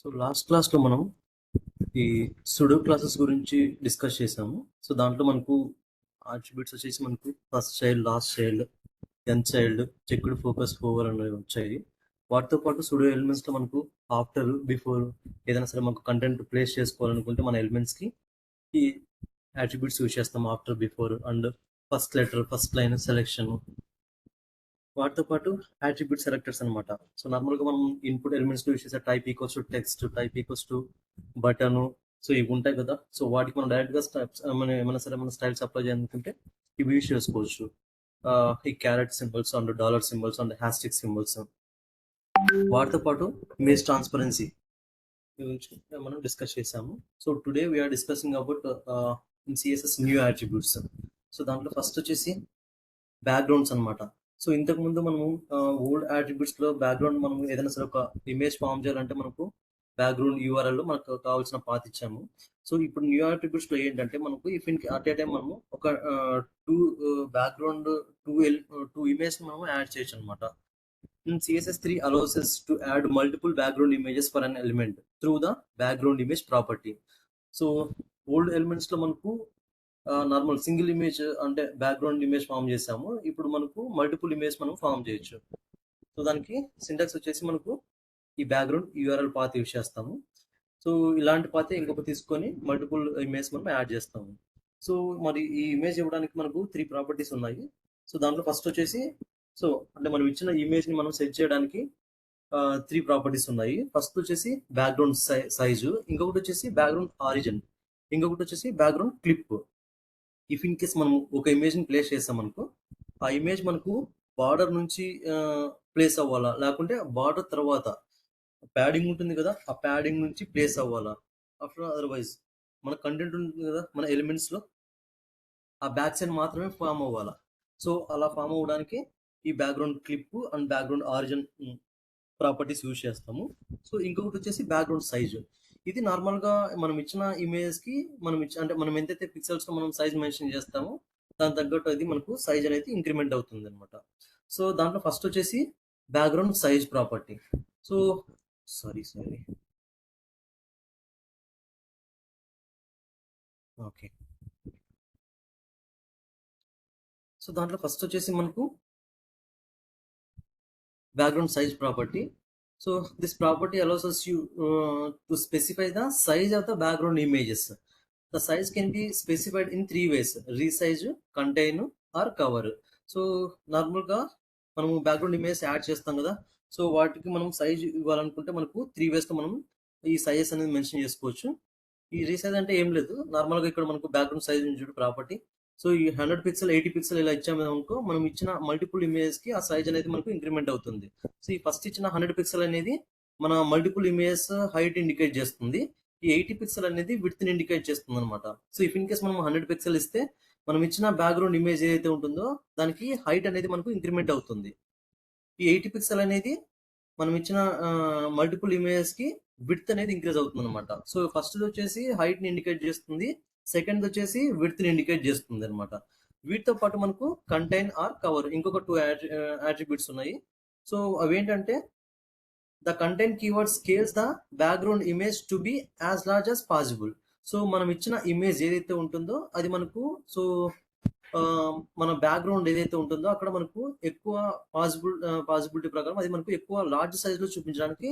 So last క్లాస్లో మనం ఈ సుడో క్లాసెస్ గురించి డిస్కస్ చేసాము. సో దాంట్లో మనకు ఆట్రిబ్యూట్స్ వచ్చేసి మనకు ఫస్ట్ చైల్డ్, లాస్ట్ చైల్డ్, ఎన్ చైల్డ్, చెక్డ్ ఫోకస్, ఓవర్ అనేవి వచ్చాయి. వాటితో పాటు సుడో ఎలిమెంట్స్లో మనకు ఆఫ్టర్, బిఫోర్ ఏదైనా సరే మనకు కంటెంట్ ప్లేస్ చేసుకోవాలనుకుంటే మన ఎలిమెంట్స్కి ఈ ఆట్రిబ్యూట్స్ యూజ్ చేస్తాం. After, before and first letter, first line, selection. వాటితో పాటు అట్రిబ్యూట్ సెలెక్టర్స్ అనమాట. సో నార్మల్గా మనం ఇన్పుట్ ఎలిమెంట్స్ యూస్ చేసే type equals to text, type equals to button, so ఇవి ఉంటాయి కదా. సో వాటికి మనం డైరెక్ట్గా స్టైప్స్ ఏమైనా సరే మన స్టైల్స్ అప్లై చేయాలనుకుంటే ఇవి యూస్ చేసుకోవచ్చు. ఈ caret symbols and dollar symbols and asterisk symbols. వాటితో పాటు ఇమేజ్ ట్రాన్స్పరెన్సీ గురించి మనం డిస్కస్ చేసాము. So today we're discussing about in CSS new attributes. So దాంట్లో ఫస్ట్ వచ్చేసి బ్యాక్గ్రౌండ్స్ అనమాట. సో ఇంతకుముందు మనము ఓల్డ్ అట్రిబ్యూట్స్లో బ్యాక్గ్రౌండ్ మనం ఏదైనా సరే ఒక ఇమేజ్ ఫామ్ చేయాలంటే మనకు బ్యాక్గ్రౌండ్ యూఆర్ఎల్లో మనకు కావాల్సిన పాత్ ఇచ్చాము. సో ఇప్పుడు న్యూ అట్రిబ్యూట్స్లో ఏంటంటే మనకు if in at a time మనము ఒక టూ బ్యాక్గ్రౌండ్ టూ ఇమేజ్ మనము యాడ్ చేయొచ్చు అనమాట. In CSS3 allows us to add multiple background images for an element through the background image property. So old ఎలిమెంట్స్లో మనకు నార్మల్ సింగిల్ ఇమేజ్ అంటే background image form చేసాము. ఇప్పుడు మనకు మల్టిపుల్ ఇమేజ్ మనం ఫామ్ చేయొచ్చు. సో దానికి సింటాక్స్ వచ్చేసి మనకు ఈ బ్యాక్గ్రౌండ్ యూఆర్ఎల్ పాత్ యూజ్ చేస్తాము. సో ఇలాంటి పాత్ ఇంకొక తీసుకొని మల్టిపుల్ ఇమేజ్ మనం యాడ్ చేస్తాము. సో మరి ఈ ఇమేజ్ ఇవ్వడానికి మనకు 3 ప్రాపర్టీస్ ఉన్నాయి. సో దాంట్లో ఫస్ట్ వచ్చేసి సో అంటే మనం ఇచ్చిన ఇమేజ్ని మనం సెట్ చేయడానికి 3 ప్రాపర్టీస్ ఉన్నాయి. ఫస్ట్ వచ్చేసి బ్యాక్గ్రౌండ్ సైజు, ఇంకొకటి వచ్చేసి బ్యాక్గ్రౌండ్ ఆరిజిన్, ఇంకొకటి వచ్చేసి background clip. If in case మనం ఒక ఇమేజ్ని ప్లేస్ చేస్తాం అనుకో, ఆ ఇమేజ్ మనకు బార్డర్ నుంచి ప్లేస్ అవ్వాలా, లేకుంటే బార్డర్ తర్వాత ప్యాడింగ్ ఉంటుంది కదా, ఆ ప్యాడింగ్ నుంచి ప్లేస్ అవ్వాలా. ఆఫ్టర్ అదర్వైజ్ మన కంటెంట్ ఉంటుంది కదా మన ఎలిమెంట్స్లో, ఆ బ్యాక్ సైడ్ మాత్రమే ఫామ్ అవ్వాలా. సో అలా ఫామ్ అవ్వడానికి ఈ background clip and background origin properties use చేస్తాము. సో ఇంకొకటి వచ్చేసి బ్యాక్గ్రౌండ్ సైజు. ఇది నార్మల్గా మనం ఇచ్చిన ఇమేజ్కి అంటే మనం ఎంతైతే పిక్సెల్స్లో మనం సైజ్ మెన్షన్ చేస్తామో దాని తగ్గట్టు అది మనకు సైజ్ అనేది ఇంక్రిమెంట్ అవుతుంది అనమాట. సో దాంట్లో ఫస్ట్ వచ్చేసి background size property. So sorry okay. So దాంట్లో ఫస్ట్ వచ్చేసి మనకు background size property. So this property allows us to specify the size of the background images. The size can be specified in 3 ways: resize, contain or cover. So నార్మల్గా మనము background image add చేస్తాం కదా, so వాటికి మనం size ఇవ్వాలనుకుంటే మనకు 3 వేస్తో మనం ఈ సైజెస్ అనేది మెన్షన్ చేసుకోవచ్చు. ఈ రీసైజ్ అంటే ఏం లేదు, నార్మల్గా ఇక్కడ మనకు బ్యాక్గ్రౌండ్ సైజ్ చూడు ప్రాపర్టీ. సో ఈ 100 పిక్సెల్ 80 పిక్సెల్ ఇలా ఇచ్చాము అనుకో, మనం ఇచ్చిన మల్టిపుల్ ఇమేజ్కి ఆ సైజ్ అనేది మనకు ఇంక్రిమెంట్ అవుతుంది. సో ఈ ఫస్ట్ ఇచ్చిన 100 పిక్సెల్ అనేది మన మల్టిపుల్ ఇమేజ్ హైట్ ఇండికేట్ చేస్తుంది. ఈ 80 పిక్సెల్ అనేది విడ్త్ ఇండికేట్ చేస్తుంది అనమాట. సో ఇఫ్ ఇన్ కేస్ మనం 100 పిక్సెల్ ఇస్తే మనం ఇచ్చిన బ్యాక్గ్రౌండ్ ఇమేజ్ ఏదైతే ఉంటుందో దానికి హైట్ అనేది మనకు ఇంక్రిమెంట్ అవుతుంది. ఈ 80 పిక్సెల్ అనేది మనం ఇచ్చిన మల్టిపుల్ ఇమేజ్కి విడ్త్ అనేది ఇంక్రీజ్ అవుతుంది అనమాట. సో ఫస్ట్ వచ్చేసి హైట్ని ఇండికేట్ చేస్తుంది, సెకండ్ వచ్చేసి విడ్త్ని ఇండికేట్ చేస్తుంది అనమాట. వీటితో పాటు మనకు కంటైన్ ఆర్ కవర్ ఇంకొక 2 అట్రిబ్యూట్స్ ఉన్నాయి. సో అవేంటంటే the contain keyword scales the background image to be as large as possible. So మనం ఇచ్చిన ఇమేజ్ ఏదైతే ఉంటుందో అది మనకు సో మన బ్యాక్గ్రౌండ్ ఏదైతే ఉంటుందో అక్కడ మనకు ఎక్కువ పాసిబిలిటీ ప్రకారం అది మనకు ఎక్కువ లార్జ్ సైజ్లో చూపించడానికి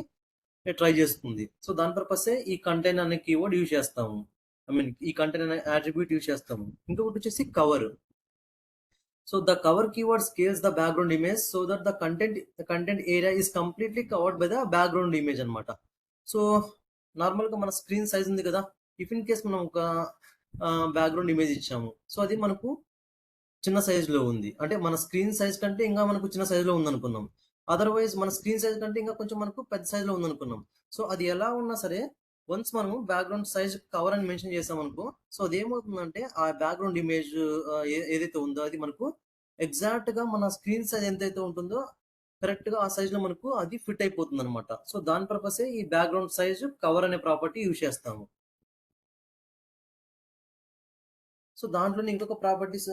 ట్రై చేస్తుంది. సో దాని పర్పసే ఈ కంటైన్ అనే కీవర్డ్ యూజ్ చేస్తాము. ఈ కంటైన్ అనే అట్రిబ్యూట్ యూజ్ చేస్తాము. ఇంకొకటి వచ్చేసి cover. So the cover keyword scales the background image so that the content area is completely covered by the background image అనమాట. సో నార్మల్గా మన స్క్రీన్ సైజ్ ఉంది కదా, ఇఫ్ ఇన్ కేస్ మనం ఒక బ్యాక్గ్రౌండ్ ఇమేజ్ ఇచ్చాము, సో అది మనకు చిన్న సైజులో ఉంది, అంటే మన స్క్రీన్ సైజ్ కంటే ఇంకా మనకు చిన్న సైజులో ఉందనుకున్నాం. అదర్వైజ్ మన స్క్రీన్ సైజ్ కంటే ఇంకా కొంచెం మనకు పెద్ద సైజులో ఉందనుకున్నాం. సో అది ఎలా ఉన్నా సరే వన్స్ మనము బ్యాక్గ్రౌండ్ సైజ్ కవర్ అని మెన్షన్ చేసామనుకో, సో అదేమవుతుందంటే ఆ బ్యాక్గ్రౌండ్ ఇమేజ్ ఏదైతే ఉందో అది మనకు ఎగ్జాక్ట్గా మన స్క్రీన్ సైజ్ ఎంతైతే ఉంటుందో కరెక్ట్గా ఆ సైజ్లో మనకు అది ఫిట్ అయిపోతుంది అనమాట. సో దాని పర్పసే ఈ బ్యాక్గ్రౌండ్ సైజ్ కవర్ అనే ప్రాపర్టీ యూజ్ చేస్తాము. సో దాంట్లోనే ఇంకొక ప్రాపర్టీస్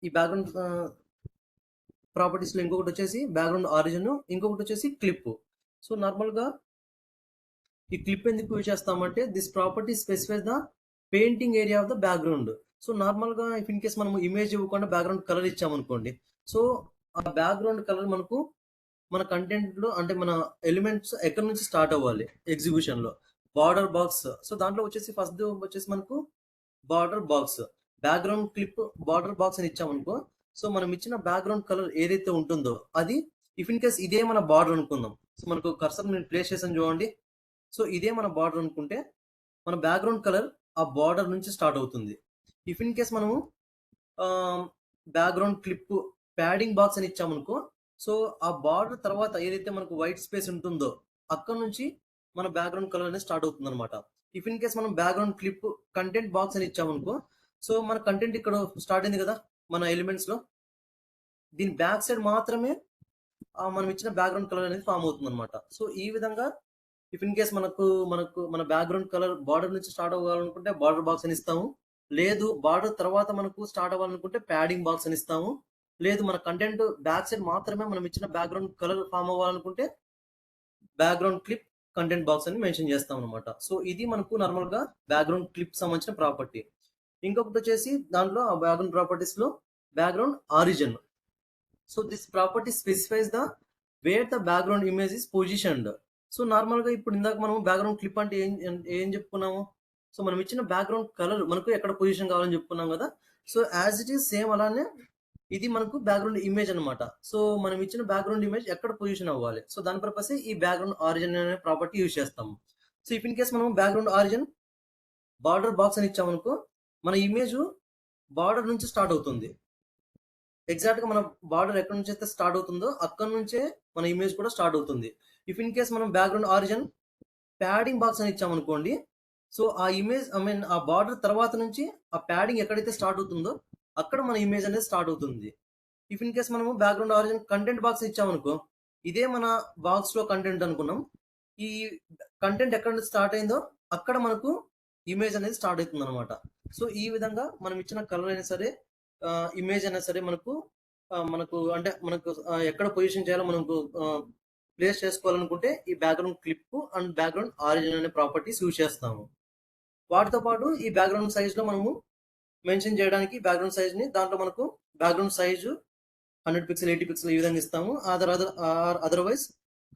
ఈ బ్యాక్గ్రౌండ్ ప్రాపర్టీస్లో ఇంకొకటి వచ్చేసి బ్యాక్గ్రౌండ్ ఆరిజిన్, ఇంకొకటి వచ్చేసి క్లిప్. సో నార్మల్గా ఈ క్లిప్ ఎందుకు యూజ్ చేస్తామంటే this property specifies the painting area of the background. So నార్మల్గా ఇఫ్ ఇన్ కేస్ మనం ఇమేజ్ ఇవ్వకుండా బ్యాక్గ్రౌండ్ కలర్ ఇచ్చామనుకోండి, సో ఆ బ్యాక్గ్రౌండ్ కలర్ మనకు మన కంటెంట్ లో అంటే మన ఎలిమెంట్స్ ఎక్కడి నుంచి స్టార్ట్ అవ్వాలి ఎగ్జిబిషన్ లో. బార్డర్ బాక్స్, సో దాంట్లో వచ్చేసి ఫస్ట్ వచ్చేసి మనకు border box, background clip border box అని ఇచ్చామనుకో, సో మనం ఇచ్చిన బ్యాక్గ్రౌండ్ కలర్ ఏదైతే ఉంటుందో అది, ఇఫ్ ఇన్ కేస్ ఇదే మన బార్డర్ అనుకుందాం, సో మనకు కర్సర్ నేను ప్లేస్ చేసాను చూడండి, సో ఇదే మన బార్డర్ అనుకుంటే మన బ్యాక్గ్రౌండ్ కలర్ ఆ బార్డర్ నుంచి స్టార్ట్ అవుతుంది. ఇఫ్ ఇన్ కేస్ మనము బ్యాక్గ్రౌండ్ క్లిప్ ప్యాడింగ్ బాక్స్ అని ఇచ్చామనుకో, సో ఆ బార్డర్ తర్వాత ఏదైతే మనకు వైట్ స్పేస్ ఉంటుందో అక్కడ నుంచి మన బ్యాక్గ్రౌండ్ కలర్ అనేది స్టార్ట్ అవుతుంది అనమాట. ఇఫ్ ఇన్ కేస్ మనం బ్యాక్గ్రౌండ్ క్లిప్ కంటెంట్ బాక్స్ అని ఇచ్చామనుకో, సో మన కంటెంట్ ఇక్కడ స్టార్ట్ అయింది కదా మన ఎలిమెంట్స్ లో, దీని బ్యాక్ సైడ్ మాత్రమే మనం ఇచ్చిన బ్యాక్గ్రౌండ్ కలర్ అనేది ఫామ్ అవుతుంది అనమాట. సో ఈ విధంగా ఇఫ్ ఇన్ కేస్ మనకు మనకు మన బ్యాక్గ్రౌండ్ కలర్ బార్డర్ నుంచి స్టార్ట్ అవ్వాలనుకుంటే బార్డర్ బాక్స్ అని ఇస్తాము, లేదు బార్డర్ తర్వాత మనకు స్టార్ట్ అవ్వాలనుకుంటే ప్యాడింగ్ బాక్స్ అని ఇస్తాము, లేదు మన కంటెంట్ బ్యాక్ సైడ్ మాత్రమే మనం ఇచ్చిన బ్యాక్గ్రౌండ్ కలర్ ఫామ్ అవ్వాలనుకుంటే బ్యాక్గ్రౌండ్ క్లిప్ కంటెంట్ బాక్స్ అని మెన్షన్ చేస్తాం అనమాట. సో ఇది మనకు నార్మల్ గా బ్యాక్గ్రౌండ్ క్లిప్ సంబంధించిన ప్రాపర్టీ. ఇంకొకటి వచ్చేసి దాంట్లో ఆ బ్యాక్గ్రౌండ్ ప్రాపర్టీస్ లో background origin. So this property specifies the wear the background image is positioned. So normal గా ఇప్పుడు ఇందాక మనం బ్యాక్గ్రౌండ్ క్లిప్ అంటే ఏం చెప్పుకున్నాము, సో మనం ఇచ్చిన బ్యాక్గ్రౌండ్ కలర్ మనకు ఎక్కడ పొజిషన్ కావాలని చెప్పుకున్నాం కదా. So as it is same అలానే ఇది మనకు బ్యాక్గ్రౌండ్ ఇమేజ్ అనమాట. సో మనం ఇచ్చిన బ్యాక్గ్రౌండ్ ఇమేజ్ ఎక్కడ పొజిషన్ అవ్వాలి, సో దాని పర్పస్ ఈ బ్యాక్గ్రౌండ్ ఆరిజిన్ అనే ప్రాపర్టీ యూజ్ చేస్తాము. సో ఇఫ్ ఇన్ కేస్ మనం బ్యాక్గ్రౌండ్ ఆరిజిన్ బార్డర్ బాక్స్ అని ఇచ్చామనుకో, మన ఇమేజ్ బార్డర్ నుంచి స్టార్ట్ అవుతుంది. ఎగ్జాక్ట్ గా మన బార్డర్ ఎక్కడ నుంచి అయితే స్టార్ట్ అవుతుందో అక్కడ నుంచే మన ఇమేజ్ కూడా స్టార్ట్ అవుతుంది. ఇఫ్ ఇన్ కేస్ మనం బ్యాక్గ్రౌండ్ ఆరిజిన్ ప్యాడింగ్ బాక్స్ అని ఇచ్చామనుకోండి, సో ఆ ఇమేజ్ ఆ బార్డర్ తర్వాత నుంచి ఆ ప్యాడింగ్ ఎక్కడైతే స్టార్ట్ అవుతుందో అక్కడ మన ఇమేజ్ అనేది స్టార్ట్ అవుతుంది. ఇఫ్ ఇన్ కేస్ మనము బ్యాక్గ్రౌండ్ ఆరిజిన్ కంటెంట్ బాక్స్ ఇచ్చామనుకో, ఇదే మన బాక్స్ లో కంటెంట్ అనుకున్నాం, ఈ కంటెంట్ ఎక్కడ నుంచి స్టార్ట్ అయిందో అక్కడ మనకు ఇమేజ్ అనేది స్టార్ట్ అవుతుంది అనమాట. సో ఈ విధంగా మనం ఇచ్చిన కలర్ అయినా సరే ఇమేజ్ అయినా సరే మనకు అంటే మనకు ఎక్కడ పొజిషన్ చేయాలో మనకు ప్లేస్ చేసుకోవాలనుకుంటే ఈ background clip and background origin అనే ప్రాపర్టీస్ యూజ్ చేస్తాము. వాటితో పాటు ఈ బ్యాక్గ్రౌండ్ సైజ్ లో మనము మెన్షన్ చేయడానికి బ్యాక్గ్రౌండ్ సైజ్ ని దాంట్లో మనకు బ్యాక్గ్రౌండ్ సైజు 100 పిక్సెల్ 80 పిక్సెల్ ఈ విధంగా ఇస్తాము. అదర్వైజ్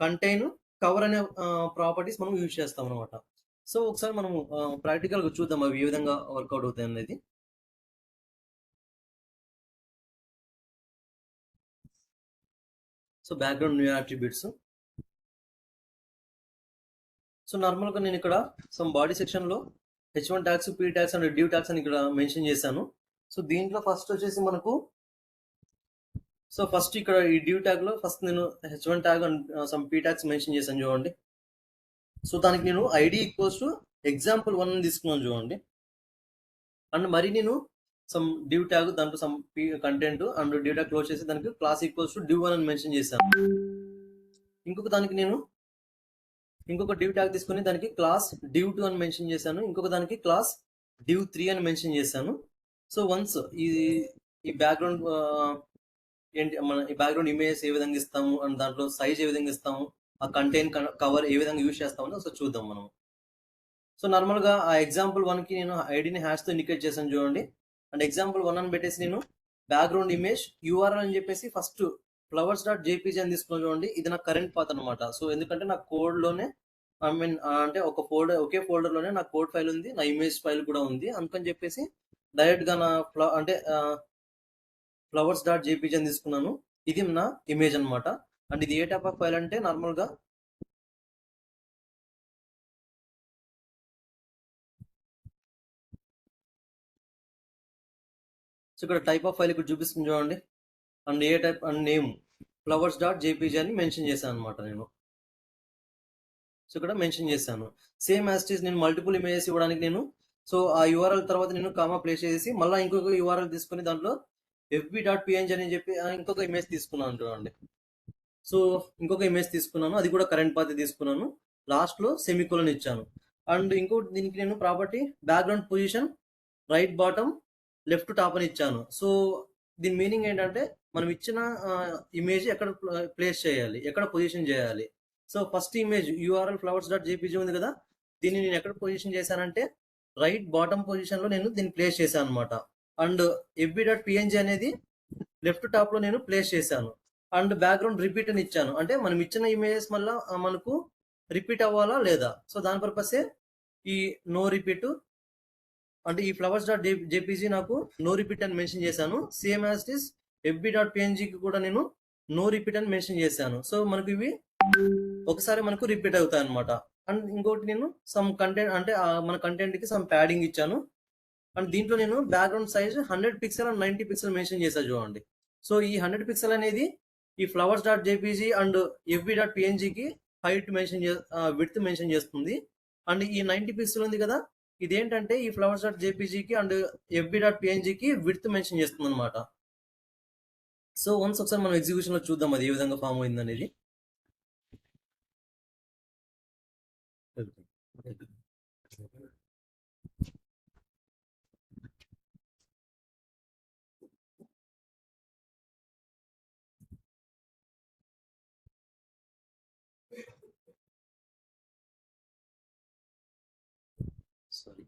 కంటైన్ కవర్ అనే ప్రాపర్టీస్ మనం యూజ్ చేస్తాం అనమాట. సో ఒకసారి మనము ప్రాక్టికల్ గా చూద్దాం అవి ఏ విధంగా వర్కౌట్ అవుతాయి అనేది. So background new attributes. So normal గా నేను ఇక్కడ సమ్ బాడీ సెక్షన్ లో H1 tags, P tags and due tags అని ఇక్కడ మెన్షన్ చేశాను. సో దీంట్లో ఫస్ట్ వచ్చేసి మనకు, సో ఫస్ట్ ఇక్కడ ఈ డ్యూ ట్యాగ్ లో ఫస్ట్ నేను H1 tag and some P tags mention చేశాను చూడండి. సో దానికి నేను ఐడి ఈక్వల్స్ టు example1 అని తీసుకున్నాను చూడండి. అండ్ మరి నేను సమ్ డ్యూ ట్యాగ్ దాంట్లో some content and div tag close చేసి దానికి క్లాస్ ఈక్వల్స్ టు డ్యూ1 అని మెన్షన్ చేశాను. ఇంకొక దానికి నేను ఇంకొక డ్యూ ట్యాగ్ తీసుకుని దానికి క్లాస్ డ్యూ2 అని మెన్షన్ చేశాను. ఇంకొక దానికి క్లాస్ డ్యూ3 అని మెన్షన్ చేశాను. సో వన్స్ ఈ బ్యాక్గ్రౌండ్ ఏంటి మన ఈ బ్యాక్గ్రౌండ్ ఇమేజ్ ఏ విధంగా ఇస్తాము అండ్ దాంట్లో సైజ్ ఏ విధంగా ఇస్తాము, ఆ కంటెంట్ కవర్ ఏ విధంగా యూజ్ చేస్తామని ఒకసారి చూద్దాం మనం. సో నార్మల్ గా ఆ example1 కి నేను ఐడిని హ్యాష్ తో ఇండికేట్ చేశాను చూడండి. అండ్ example1 అని పెట్టేసి నేను బ్యాక్గ్రౌండ్ ఇమేజ్ URL అని చెప్పేసి ఫస్ట్ flowers.jpg అని తీసుకున్నాను చూడండి. ఇది నా కరెంట్ పాత్ అనమాట. సో ఎందుకంటే నా కోడ్ లోనే అంటే ఒకే ఫోల్డర్ లోనే నా కోడ్ ఫైల్ ఉంది, నా ఇమేజ్ ఫైల్ కూడా ఉంది. అందుకని చెప్పేసి డైరెక్ట్ గా నా flowers.jpg అని తీసుకున్నాను. ఇది నా ఇమేజ్ అనమాట. అండ్ ఇది ఏ టైప్ ఆఫ్ ఫైల్ అంటే నార్మల్ గా సో ఇక్కడ టైప్ ఆఫ్ ఫైల్ ఇక్కడ చూపిస్తుంది చూడండి. And A type and name flowers.jpg అని మెన్షన్ చేశాను అనమాట నేను. సో ఇక్కడ మెన్షన్ చేశాను. సేమ్ యాజ్ ఇట్ ఈస్ నేను మల్టిపుల్ ఇమేజెస్ ఇవ్వడానికి నేను సో ఆ యూఆర్ఎల్ తర్వాత నేను కామా ప్లేస్ చేసి మళ్ళీ ఇంకొక యూఆర్ఎల్ తీసుకుని దాంట్లో fb.png అని చెప్పి ఇంకొక ఇమేజ్ తీసుకున్నాను చూడండి. సో ఇంకొక ఇమేజ్ తీసుకున్నాను, అది కూడా కరెంట్ పాత్ తీసుకున్నాను, లాస్ట్ లో సెమికోలన్ ఇచ్చాను. అండ్ ఇంకోటి దీనికి నేను property background position right bottom left top అని ఇచ్చాను. సో దీని మీనింగ్ ఏంటంటే మనం ఇచ్చిన ఇమేజ్ ఎక్కడ ప్లేస్ చేయాలి, ఎక్కడ పొజిషన్ చేయాలి. So first image URL flowers dot JPG ఉంది కదా, దీన్ని నేను ఎక్కడ పొజిషన్ చేశానంటే రైట్ బాటమ్ పొజిషన్ లో నేను దీన్ని ప్లేస్ చేశాను అనమాట. అండ్ ఎఫ్బి డాట్ పిఎన్జీ అనేది లెఫ్ట్ టాప్ లో నేను ప్లేస్ చేశాను. అండ్ బ్యాక్గ్రౌండ్ రిపీట్ అని ఇచ్చాను, అంటే మనం ఇచ్చిన ఇమేజెస్ మళ్ళీ మనకు రిపీట్ అవ్వాలా లేదా, సో దాని పర్పసే ఈ నో రిపీట్. అంటే ఈ ఫ్లవర్స్ డాట్ జేపీజీ నాకు నో రిపీట్ అని మెన్షన్ చేశాను. Same as it is FB dot పిఎన్జీకి కూడా నేను నో రిపీట్ అని మెన్షన్ చేశాను. సో మనకు ఇవి ఒకసారి మనకు రిపీట్ అవుతాయి అనమాట. అండ్ ఇంకోటి నేను సమ్ కంటెంట్, అంటే మన కంటెంట్ కి సమ్ ప్యాడింగ్ ఇచ్చాను. అండ్ దీంట్లో నేను background size 100 pixel and 90 pixel mention చేశాను చూడండి. సో ఈ 100 పిక్సెల్ అనేది ఈ flowers dot JPG and FB dot పిఎన్జీకి హైట్ మెన్షన్ విడ్త్ మెన్షన్ చేస్తుంది. అండ్ ఈ 90 పిక్సెల్ ఉంది కదా, ఇదేంటంటే ఈ ఫ్లవర్స్ డాట్ జేపీజీకి అండ్ ఎఫ్బి డాట్ పిఎన్జీకి విడ్త్ మెన్షన్ చేస్తుంది అనమాట. సో వన్స్ ఒకసారి మనం ఎగ్జిక్యూషన్ లో చూద్దాం అది ఏ విధంగా ఫామ్ అయింది అనేది. Sorry,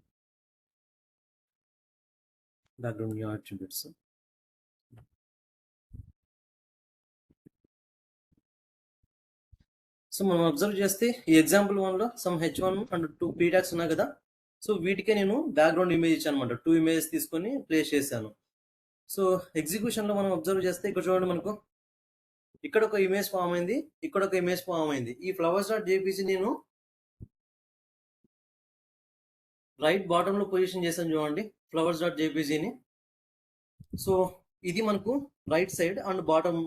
background new attributes. So మనం అబ్జర్వ్ చేస్తే ఈ ఎగ్జాంపుల్ 1 లో some H1 and 2 P tags ఉన్నాయి కదా, సో వీటికే నేను బ్యాక్గ్రౌండ్ ఇమేజ్ ఇచ్చాను అనమాట. 2 ఇమేజెస్ తీసుకొని ప్లేస్ చేశాను. సో ఎగ్జిక్యూషన్ లో మనం అబ్జర్వ్ చేస్తే ఇక్కడ చూడండి, మనకు ఇక్కడ ఒక ఇమేజ్ ఫామ్ అయింది, ఇక్కడ ఒక ఇమేజ్ ఫామ్ అయింది. ఈ ఫ్లవర్స్ డాట్ జేపీజీ నేను రైట్ బాటమ్ లో పొజిషన్ చేశాను చూడండి ఫ్లవర్స్ డాట్ జేపీజీని. సో ఇది మనకు right side and bottom,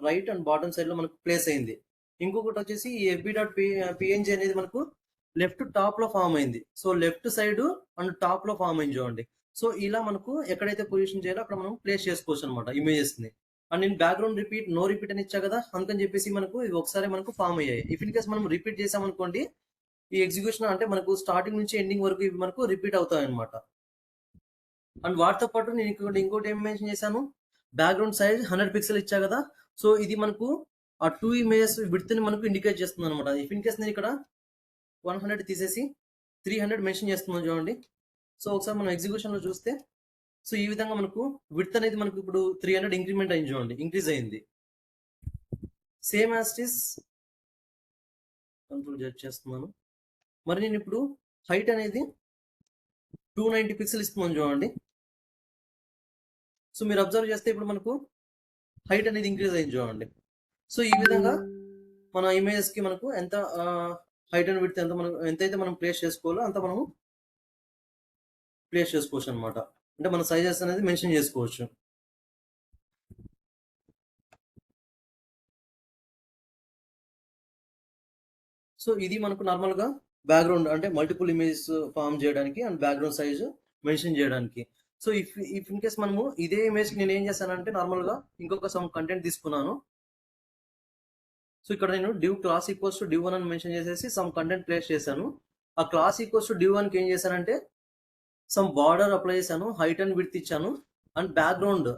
right and bottom side లో మనకు ప్లేస్ అయింది. ఇంకొకటి వచ్చేసి ఈ ఎఫ్బి డాట్ పిఎన్జీ అనేది మనకు లెఫ్ట్ టాప్ లో ఫామ్ అయింది. So left side and top లో ఫామ్ అయింది చూడండి. సో ఇలా మనకు ఎక్కడైతే పొజిషన్ చేయాలో అక్కడ మనం ప్లేస్ చేసుకోవచ్చు అనమాట ఇమేజెస్ ని. అండ్ నేను బ్యాక్గ్రౌండ్ రిపీట్ నో రిపీట్ అని ఇచ్చా కదా, అందుకని చెప్పేసి మనకు ఇవి ఒకసారి మనకు ఫామ్ అయ్యాయి. ఇఫ్ ఇన్ కేస్ మనం రిపీట్ చేసామనుకోండి, ఈ ఎగ్జిక్యూషన్ అంటే మనకు స్టార్టింగ్ నుంచి ఎండింగ్ వరకు ఇవి మనకు రిపీట్ అవుతాయి అనమాట. అండ్ వాటితో పాటు నేను ఇంకోటి ఏం మెన్షన్ చేశాను, బ్యాక్గ్రౌండ్ సైజ్ 100 పిక్సెల్ ఇచ్చా కదా. సో ఇది మనకు ఆ 2 ఇమేజెస్ విడ్త్ ని మనకు ఇండికేట్ చేస్తుంది అనమాట. ఇఫ్ ఇన్ కేస్ నేను ఇక్కడ 100 తీసేసి 300 మెన్షన్ చేస్తున్నాను చూడండి. సో ఒకసారి మనం ఎగ్జిక్యూషన్ లో చూస్తే, సో ఈ విధంగా మనకు విడ్త్ అనేది మనకు ఇప్పుడు 300 ఇంక్రిమెంట్ అయింది చూడండి, ఇంక్రీజ్ అయింది. Same as it is control Z చేస్తున్నాను. మరి నేను ఇప్పుడు హైట్ అనేది 290 పిక్సెల్ ఇస్తున్నాను చూడండి. సో మీరు అబ్జర్వ్ చేస్తే ఇప్పుడు మనకు హైట్ అనేది ఇంక్రీజ్ అయింది చూడండి. సో ఈ విధంగా మన ఇమేజెస్ కి మనకు ఎంత హైట్ అండ్ విడ్త్ ఎంతైతే మనం ప్లేస్ చేసుకోవాలో అంత మనము ప్లేస్ చేసుకోవచ్చు అనమాట. అంటే మన సైజెస్ అనేది మెన్షన్ చేసుకోవచ్చు. సో ఇది మనకు నార్మల్ గా బ్యాక్గ్రౌండ్, అంటే మల్టిపుల్ ఇమేజెస్ ఫామ్ చేయడానికి అండ్ బ్యాక్గ్రౌండ్ సైజ్ మెన్షన్ చేయడానికి. సో ఇఫ్ ఇన్ కేస్ మనము ఇదే ఇమేజ్ నేను ఏం చేశానంటే నార్మల్ గా ఇంకొక సమ్ కంటెంట్ తీసుకున్నాను. సో ఇక్కడ నేను div class equals to div1 అని మెన్షన్ చేసేసి సమ్ కంటెంట్ ప్లేస్ చేశాను. ఆ క్లాస్ ఈక్వల్స్ టు div1 కి ఏం చేశానంటే సమ్ బార్డర్ అప్లై చేశాను, హైట్ అండ్ విడ్త్ ఇచ్చాను, అండ్ బ్యాక్గ్రౌండ్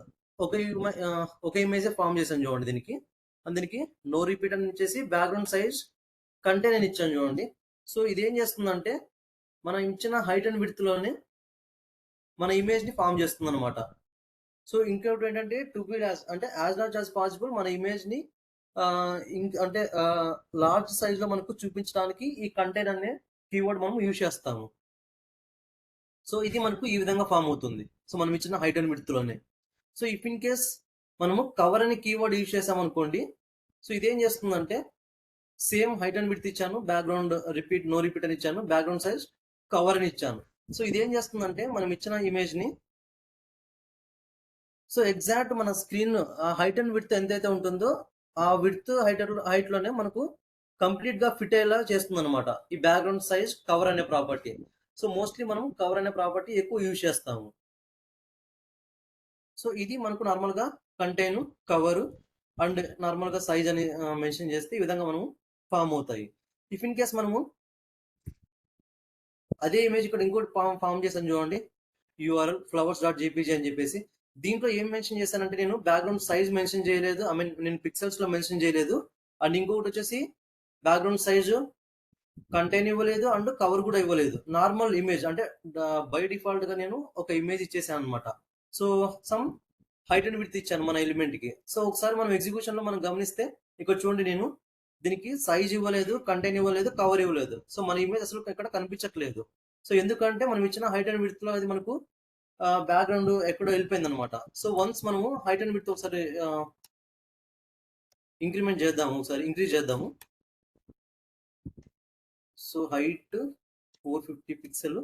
ఒక ఇమేజ్ ఫామ్ చేశాను చూడండి దీనికి. అండ్ దీనికి నో రిపీట్ అని ఇచ్చేసి బ్యాక్గ్రౌండ్ సైజ్ కంటెంట్ అని ఇచ్చాను చూడండి. సో ఇది ఏం చేస్తుందంటే మనం ఇచ్చిన హైట్ అండ్ విడ్త్ లోనే మన ఇమేజ్ ని ఫామ్ చేస్తుంది అనమాట. సో ఇంకోటి ఏంటంటే టు బి అంటే యాజ్ లార్జ్ యాజ్ పాసిబుల్ మన ఇమేజ్ ని అంటే లార్జ్ సైజ్ లో మనకు చూపించడానికి ఈ కంటెంట్ అనే కీవర్డ్ మనం యూజ్ చేస్తాము. సో ఇది మనకు ఈ విధంగా ఫామ్ అవుతుంది, సో మనం ఇచ్చిన హైట్ అండ్ విడ్త్ లోనే. సో ఇఫ్ ఇన్ కేస్ మనము కవర్ అనే కీవర్డ్ యూజ్ చేసాం అనుకోండి, సో ఇదేం చేస్తుందంటే సేమ్ హైట్ అండ్ విడ్త్ ఇచ్చాను, బ్యాక్గ్రౌండ్ రిపీట్ నో రిపీట్ అని ఇచ్చాను, బ్యాక్గ్రౌండ్ సైజ్ కవర్ అని ఇచ్చాను. సో ఇదేం చేస్తుందంటే మనం ఇచ్చిన ఇమేజ్ ని, సో ఎగ్జాక్ట్ మన స్క్రీన్ ఆ హైట్ అండ్ విడ్త్ ఎంతైతే ఉంటుందో ఆ విడ్త్ హైట్ లోనే మనకు కంప్లీట్ గా ఫిట్ అయ్యేలా చేస్తుంది అనమాట ఈ బ్యాక్గ్రౌండ్ సైజ్ కవర్ అనే ప్రాపర్టీ. సో మోస్ట్లీ మనం కవర్ అనే ప్రాపర్టీ ఎక్కువ యూజ్ చేస్తాము. సో ఇది మనకు నార్మల్ గా కంటైన్, కవర్ అండ్ నార్మల్ గా సైజ్ అని మెన్షన్ చేస్తే ఈ విధంగా మనము ఫామ్ అవుతాయి. ఇఫ్ ఇన్ కేస్ మనము అదే ఇమేజ్ ఇక్కడ ఇంకోటి ఫామ్ చేశాను చూడండి, యూఆర్ఎల్ ఫ్లవర్స్ డాట్ జేపీజీ అని చెప్పేసి. దీంట్లో ఏం మెన్షన్ చేశానంటే నేను బ్యాక్గ్రౌండ్ సైజ్ మెన్షన్ చేయలేదు, ఐ మీన్ నేను పిక్సెల్స్ లో మెన్షన్ చేయలేదు. అండ్ ఇంకొకటి వచ్చేసి బ్యాక్గ్రౌండ్ సైజు కంటైన్ ఇవ్వలేదు అండ్ కవర్ కూడా ఇవ్వలేదు. నార్మల్ ఇమేజ్ అంటే బై డిఫాల్ట్ గా నేను ఒక ఇమేజ్ ఇచ్చేసాను అనమాట. So some height and width ఇచ్చాను మన ఎలిమెంట్ కి. సో ఒకసారి మనం ఎగ్జిక్యూషన్ లో మనం గమనిస్తే ఇక్కడ చూడండి, నేను దీనికి సైజ్ ఇవ్వలేదు, కంటైన్ ఇవ్వలేదు, కవర్ ఇవ్వలేదు. సో మన ఇమేజ్ అసలు ఇక్కడ కనిపించట్లేదు. సో ఎందుకంటే మనం ఇచ్చిన హైట్ అండ్ విడ్త్ లో అది మనకు బ్యాక్గ్రౌండ్ ఎక్కడో వెళ్ళిపోయింది అనమాట. సో వన్స్ మనము హైట్ అండ్ విడ్త్ ఒకసారి ఇంక్రిమెంట్ చేద్దాము, ఒకసారి ఇంక్రీజ్ చేద్దాము. So height 450 pixel,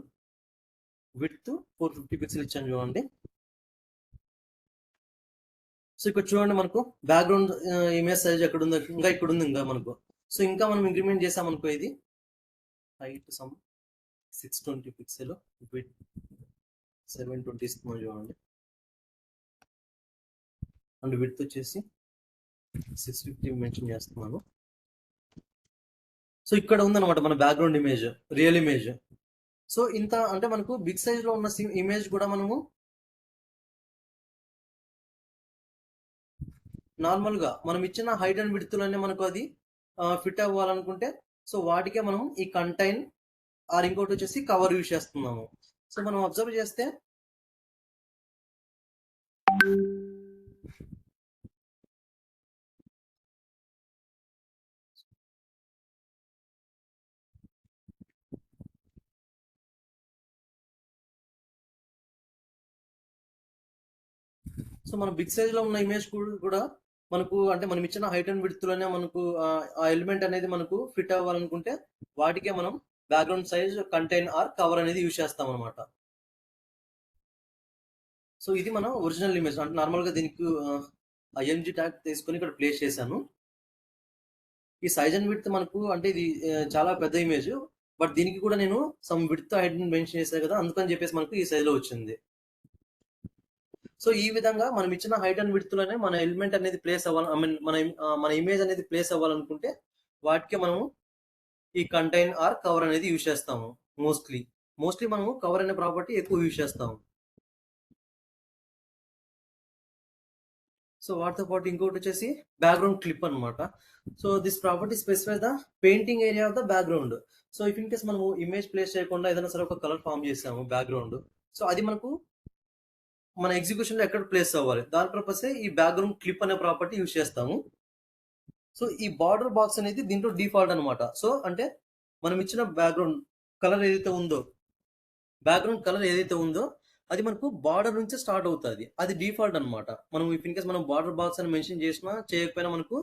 width 450 pixel ఇచ్చాను చూడండి. సో ఇక్కడ చూడండి, మనకు బ్యాక్గ్రౌండ్ ఇమేజ్ సైజ్ ఎక్కడ ఉంది, ఇంకా ఇక్కడ ఉంది ఇంకా మనకు. సో ఇంకా మనం ఇంక్రిమెంట్ చేసామనుకో, ఇది హైట్ సమ్ 620 పిక్సెల్, విడ్త్ 720 ఇస్తున్నాం చూడండి, అండ్ విడ్త్ వచ్చేసి 650 మెన్షన్ చేస్తున్నాను. సో ఇక్కడ ఉందన్నమాట మన background image, real image. So ఇంత అంటే మనకు బిగ్ సైజ్ లో ఉన్న ఇమేజ్ కూడా మనము నార్మల్ గా మనం ఇచ్చిన హైట్ అండ్ విడ్త్ లోనే మనకు అది ఫిట్ అవ్వాలనుకుంటే, సో వాటికే మనం ఈ కంటైన్ ఆర్ ఇంకోటి వచ్చేసి కవర్ యూజ్ చేస్తున్నాము. సో మనం అబ్జర్వ్ చేస్తే సో మన బిగ్ సైజ్ లో ఉన్న ఇమేజ్ కూడా మనకు అంటే మనం ఇచ్చిన హైట్ అండ్ విడ్త్ లోనే మనకు ఆ ఎలిమెంట్ అనేది మనకు ఫిట్ అవ్వాలనుకుంటే వాటికే మనం background size, contain or cover అనేది యూజ్ చేస్తాం అనమాట. సో ఇది మన ఒరిజినల్ ఇమేజ్. అంటే నార్మల్ గా దీనికి ఐఎంజీ ట్యాగ్ తీసుకొని ఇక్కడ ప్లేస్ చేశాను. ఈ సైజ్ అండ్ విడ్త్ మనకు అంటే ఇది చాలా పెద్ద ఇమేజ్, బట్ దీనికి కూడా నేను సమ్ విడ్త్ హైట్ మెన్షన్ చేశాను కదా, అందుకని చెప్పేసి మనకు ఈ సైజ్ లో వచ్చింది. సో ఈ విధంగా మనం ఇచ్చిన హైట్ అండ్ విడ్త్ లోనే మన ఎలిమెంట్ అనేది ప్లేస్ అవ్వాలి, ఐ మీన్ మన ఇమేజ్ అనేది ప్లేస్ అవ్వాలనుకుంటే వాటికి మనము ఈ కంటైన్ ఆర్ కవర్ అనేది యూజ్ చేస్తాము. మోస్ట్లీ మనము కవర్ అనే ప్రాపర్టీ ఎక్కువ యూజ్ చేస్తాము. సో వాటితో పాటు ఇంకోటి వచ్చేసి బ్యాక్గ్రౌండ్ క్లిప్ అనమాట. So this property specify the painting area of the background. So if in case మనము ఇమేజ్ ప్లేస్ చేయకుండా ఏదైనా సరే ఒక కలర్ ఫామ్ చేసాము బ్యాక్గ్రౌండ్, సో అది మనకు మన ఎగ్జిక్యూషన్ లో ఎక్కడ ప్లేస్ అవ్వాలి, దాని పర్పస్ ఈ బ్యాక్గ్రౌండ్ క్లిప్ అనే ప్రాపర్టీ యూజ్ చేస్తాము. సో ఈ బార్డర్ బాక్స్ అనేది దీంట్లో డిఫాల్ట్ అనమాట. సో అంటే మనం ఇచ్చిన బ్యాక్గ్రౌండ్ కలర్ ఏదైతే ఉందో అది మనకు బార్డర్ నుంచి స్టార్ట్ అవుతుంది. అది డిఫాల్ట్ అనమాట. మనం ఇఫ్ ఇన్ కేస్ మనం బార్డర్ బాక్స్ అని మెన్షన్ చేసినా చేయకపోయినా మనకు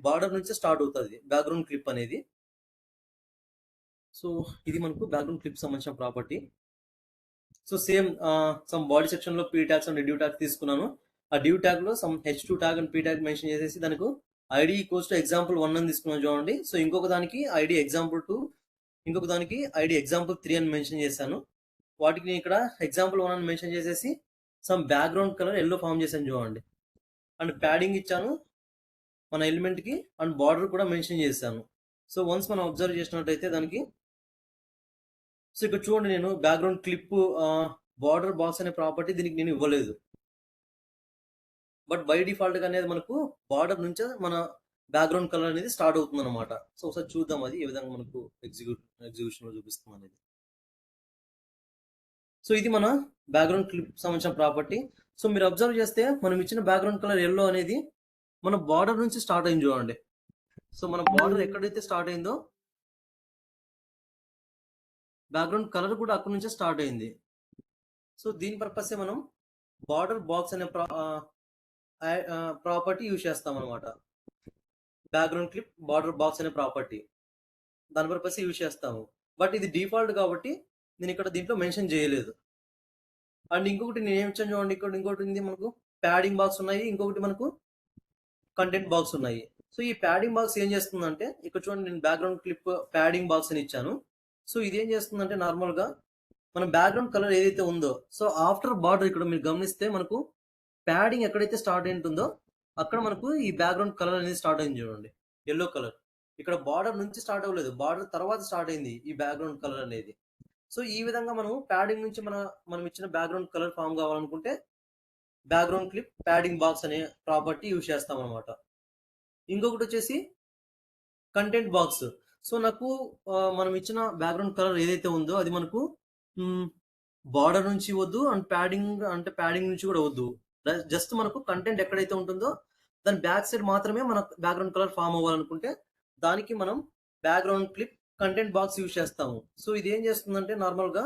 బార్డర్ నుంచి స్టార్ట్ అవుతుంది బ్యాక్గ్రౌండ్ క్లిప్ అనేది. సో ఇది మనకు బ్యాక్గ్రౌండ్ క్లిప్ సంబంధించిన property. So same some body section లో P tags and div tag తీసుకున్నాను. ఆ డ్యూ ట్యాగ్ లో some H2 tag and P tag mention చేసేసి దానికి ఐడి ఈక్వల్స్ టు example1 అని తీసుకున్నాను చూడండి. సో ఇంకొక దానికి ఐడి example2, ఇంకొక దానికి ఐడి example3 అని మెన్షన్ చేశాను. వాటికి నేను ఇక్కడ example1 అని మెన్షన్ చేసేసి some background colour yellow form చేశాను చూడండి, అండ్ ప్యాడింగ్ ఇచ్చాను మన ఎలిమెంట్ కి, అండ్ బార్డర్ కూడా మెన్షన్ చేశాను. సో వన్స్ మనం అబ్జర్వ్ చేసినట్టయితే దానికి, సో ఇక్కడ చూడండి, నేను బ్యాక్గ్రౌండ్ క్లిప్ బార్డర్ బాక్స్ అనే ప్రాపర్టీ దీనికి నేను ఇవ్వలేదు, బట్ బై డిఫాల్ట్ గా అనేది మనకు బార్డర్ నుంచే మన బ్యాక్గ్రౌండ్ కలర్ అనేది స్టార్ట్ అవుతుంది అనమాట. సో ఒకసారి చూద్దాం అది ఏ విధంగా మనకు ఎగ్జిక్యూషన్ లో చూపిస్తుంది అనేది. సో ఇది మన బ్యాక్గ్రౌండ్ క్లిప్ సంబంధించిన ప్రాపర్టీ. సో మీరు అబ్జర్వ్ చేస్తే మనం ఇచ్చిన బ్యాక్గ్రౌండ్ కలర్ ఎల్లో అనేది మన బార్డర్ నుంచి స్టార్ట్ అయింది చూడండి. సో మన బార్డర్ ఎక్కడైతే స్టార్ట్ అయిందో బ్యాక్గ్రౌండ్ కలర్ కూడా అక్కడ నుంచే స్టార్ట్ అయింది. సో దీని పర్పస్ మనం బార్డర్ బాక్స్ అనే ప్రాపర్టీ యూజ్ చేస్తాం అనమాట. బ్యాక్గ్రౌండ్ క్లిప్ బార్డర్ బాక్స్ అనే ప్రాపర్టీ దాని పర్పస్ యూజ్ చేస్తాము, బట్ ఇది డిఫాల్ట్ కాబట్టి నేను ఇక్కడ దీంట్లో మెన్షన్ చేయలేదు. అండ్ ఇంకొకటి నేను ఏమి ఇచ్చాను చూడండి, ఇక్కడ ఇంకోటి ఉంది, మనకు ప్యాడింగ్ బాక్స్ ఉన్నాయి, ఇంకొకటి మనకు కంటెంట్ బాక్స్ ఉన్నాయి. సో ఈ ప్యాడింగ్ బాక్స్ ఏం చేస్తుందంటే, ఇక్కడ చూడండి నేను బ్యాక్గ్రౌండ్ క్లిప్ ప్యాడింగ్ బాక్స్ అని ఇచ్చాను. సో ఇది ఏం చేస్తుందంటే నార్మల్ గా మన బ్యాక్గ్రౌండ్ కలర్ ఏదైతే ఉందో, సో ఆఫ్టర్ బార్డర్ ఇక్కడ మీరు గమనిస్తే మనకు ప్యాడింగ్ ఎక్కడైతే స్టార్ట్ అయింటుందో అక్కడ మనకు ఈ బ్యాక్గ్రౌండ్ కలర్ అనేది స్టార్ట్ అయింది చూడండి, ఎల్లో కలర్. ఇక్కడ బార్డర్ నుంచి స్టార్ట్ అవ్వలేదు, బార్డర్ తర్వాత స్టార్ట్ అయింది ఈ బ్యాక్గ్రౌండ్ కలర్ అనేది. సో ఈ విధంగా మనం ప్యాడింగ్ నుంచి మనం ఇచ్చిన బ్యాక్గ్రౌండ్ కలర్ ఫామ్ కావాలనుకుంటే బ్యాక్గ్రౌండ్ క్లిప్ ప్యాడింగ్ బాక్స్ అనే ప్రాపర్టీ యూజ్ చేస్తాం అనమాట. ఇంకొకటి వచ్చేసి కంటెంట్ బాక్స్. సో నాకు మనం ఇచ్చిన బ్యాక్‌గ్రౌండ్ కలర్ ఏదైతే ఉందో అది మనకు బార్డర్ నుంచి వద్దు అండ్ ప్యాడింగ్ నుంచి కూడా వద్దు. జస్ట్ మనకు కంటెంట్ ఎక్కడైతే ఉంటుందో దాని బ్యాక్ సైడ్ మాత్రమే మన బ్యాక్‌గ్రౌండ్ కలర్ ఫార్మ్ అవ్వాలనుకుంటే దానికి మనం background clip content box use చేస్తాము. సో ఇది ఏం చేస్తుందంటే నార్మల్‌గా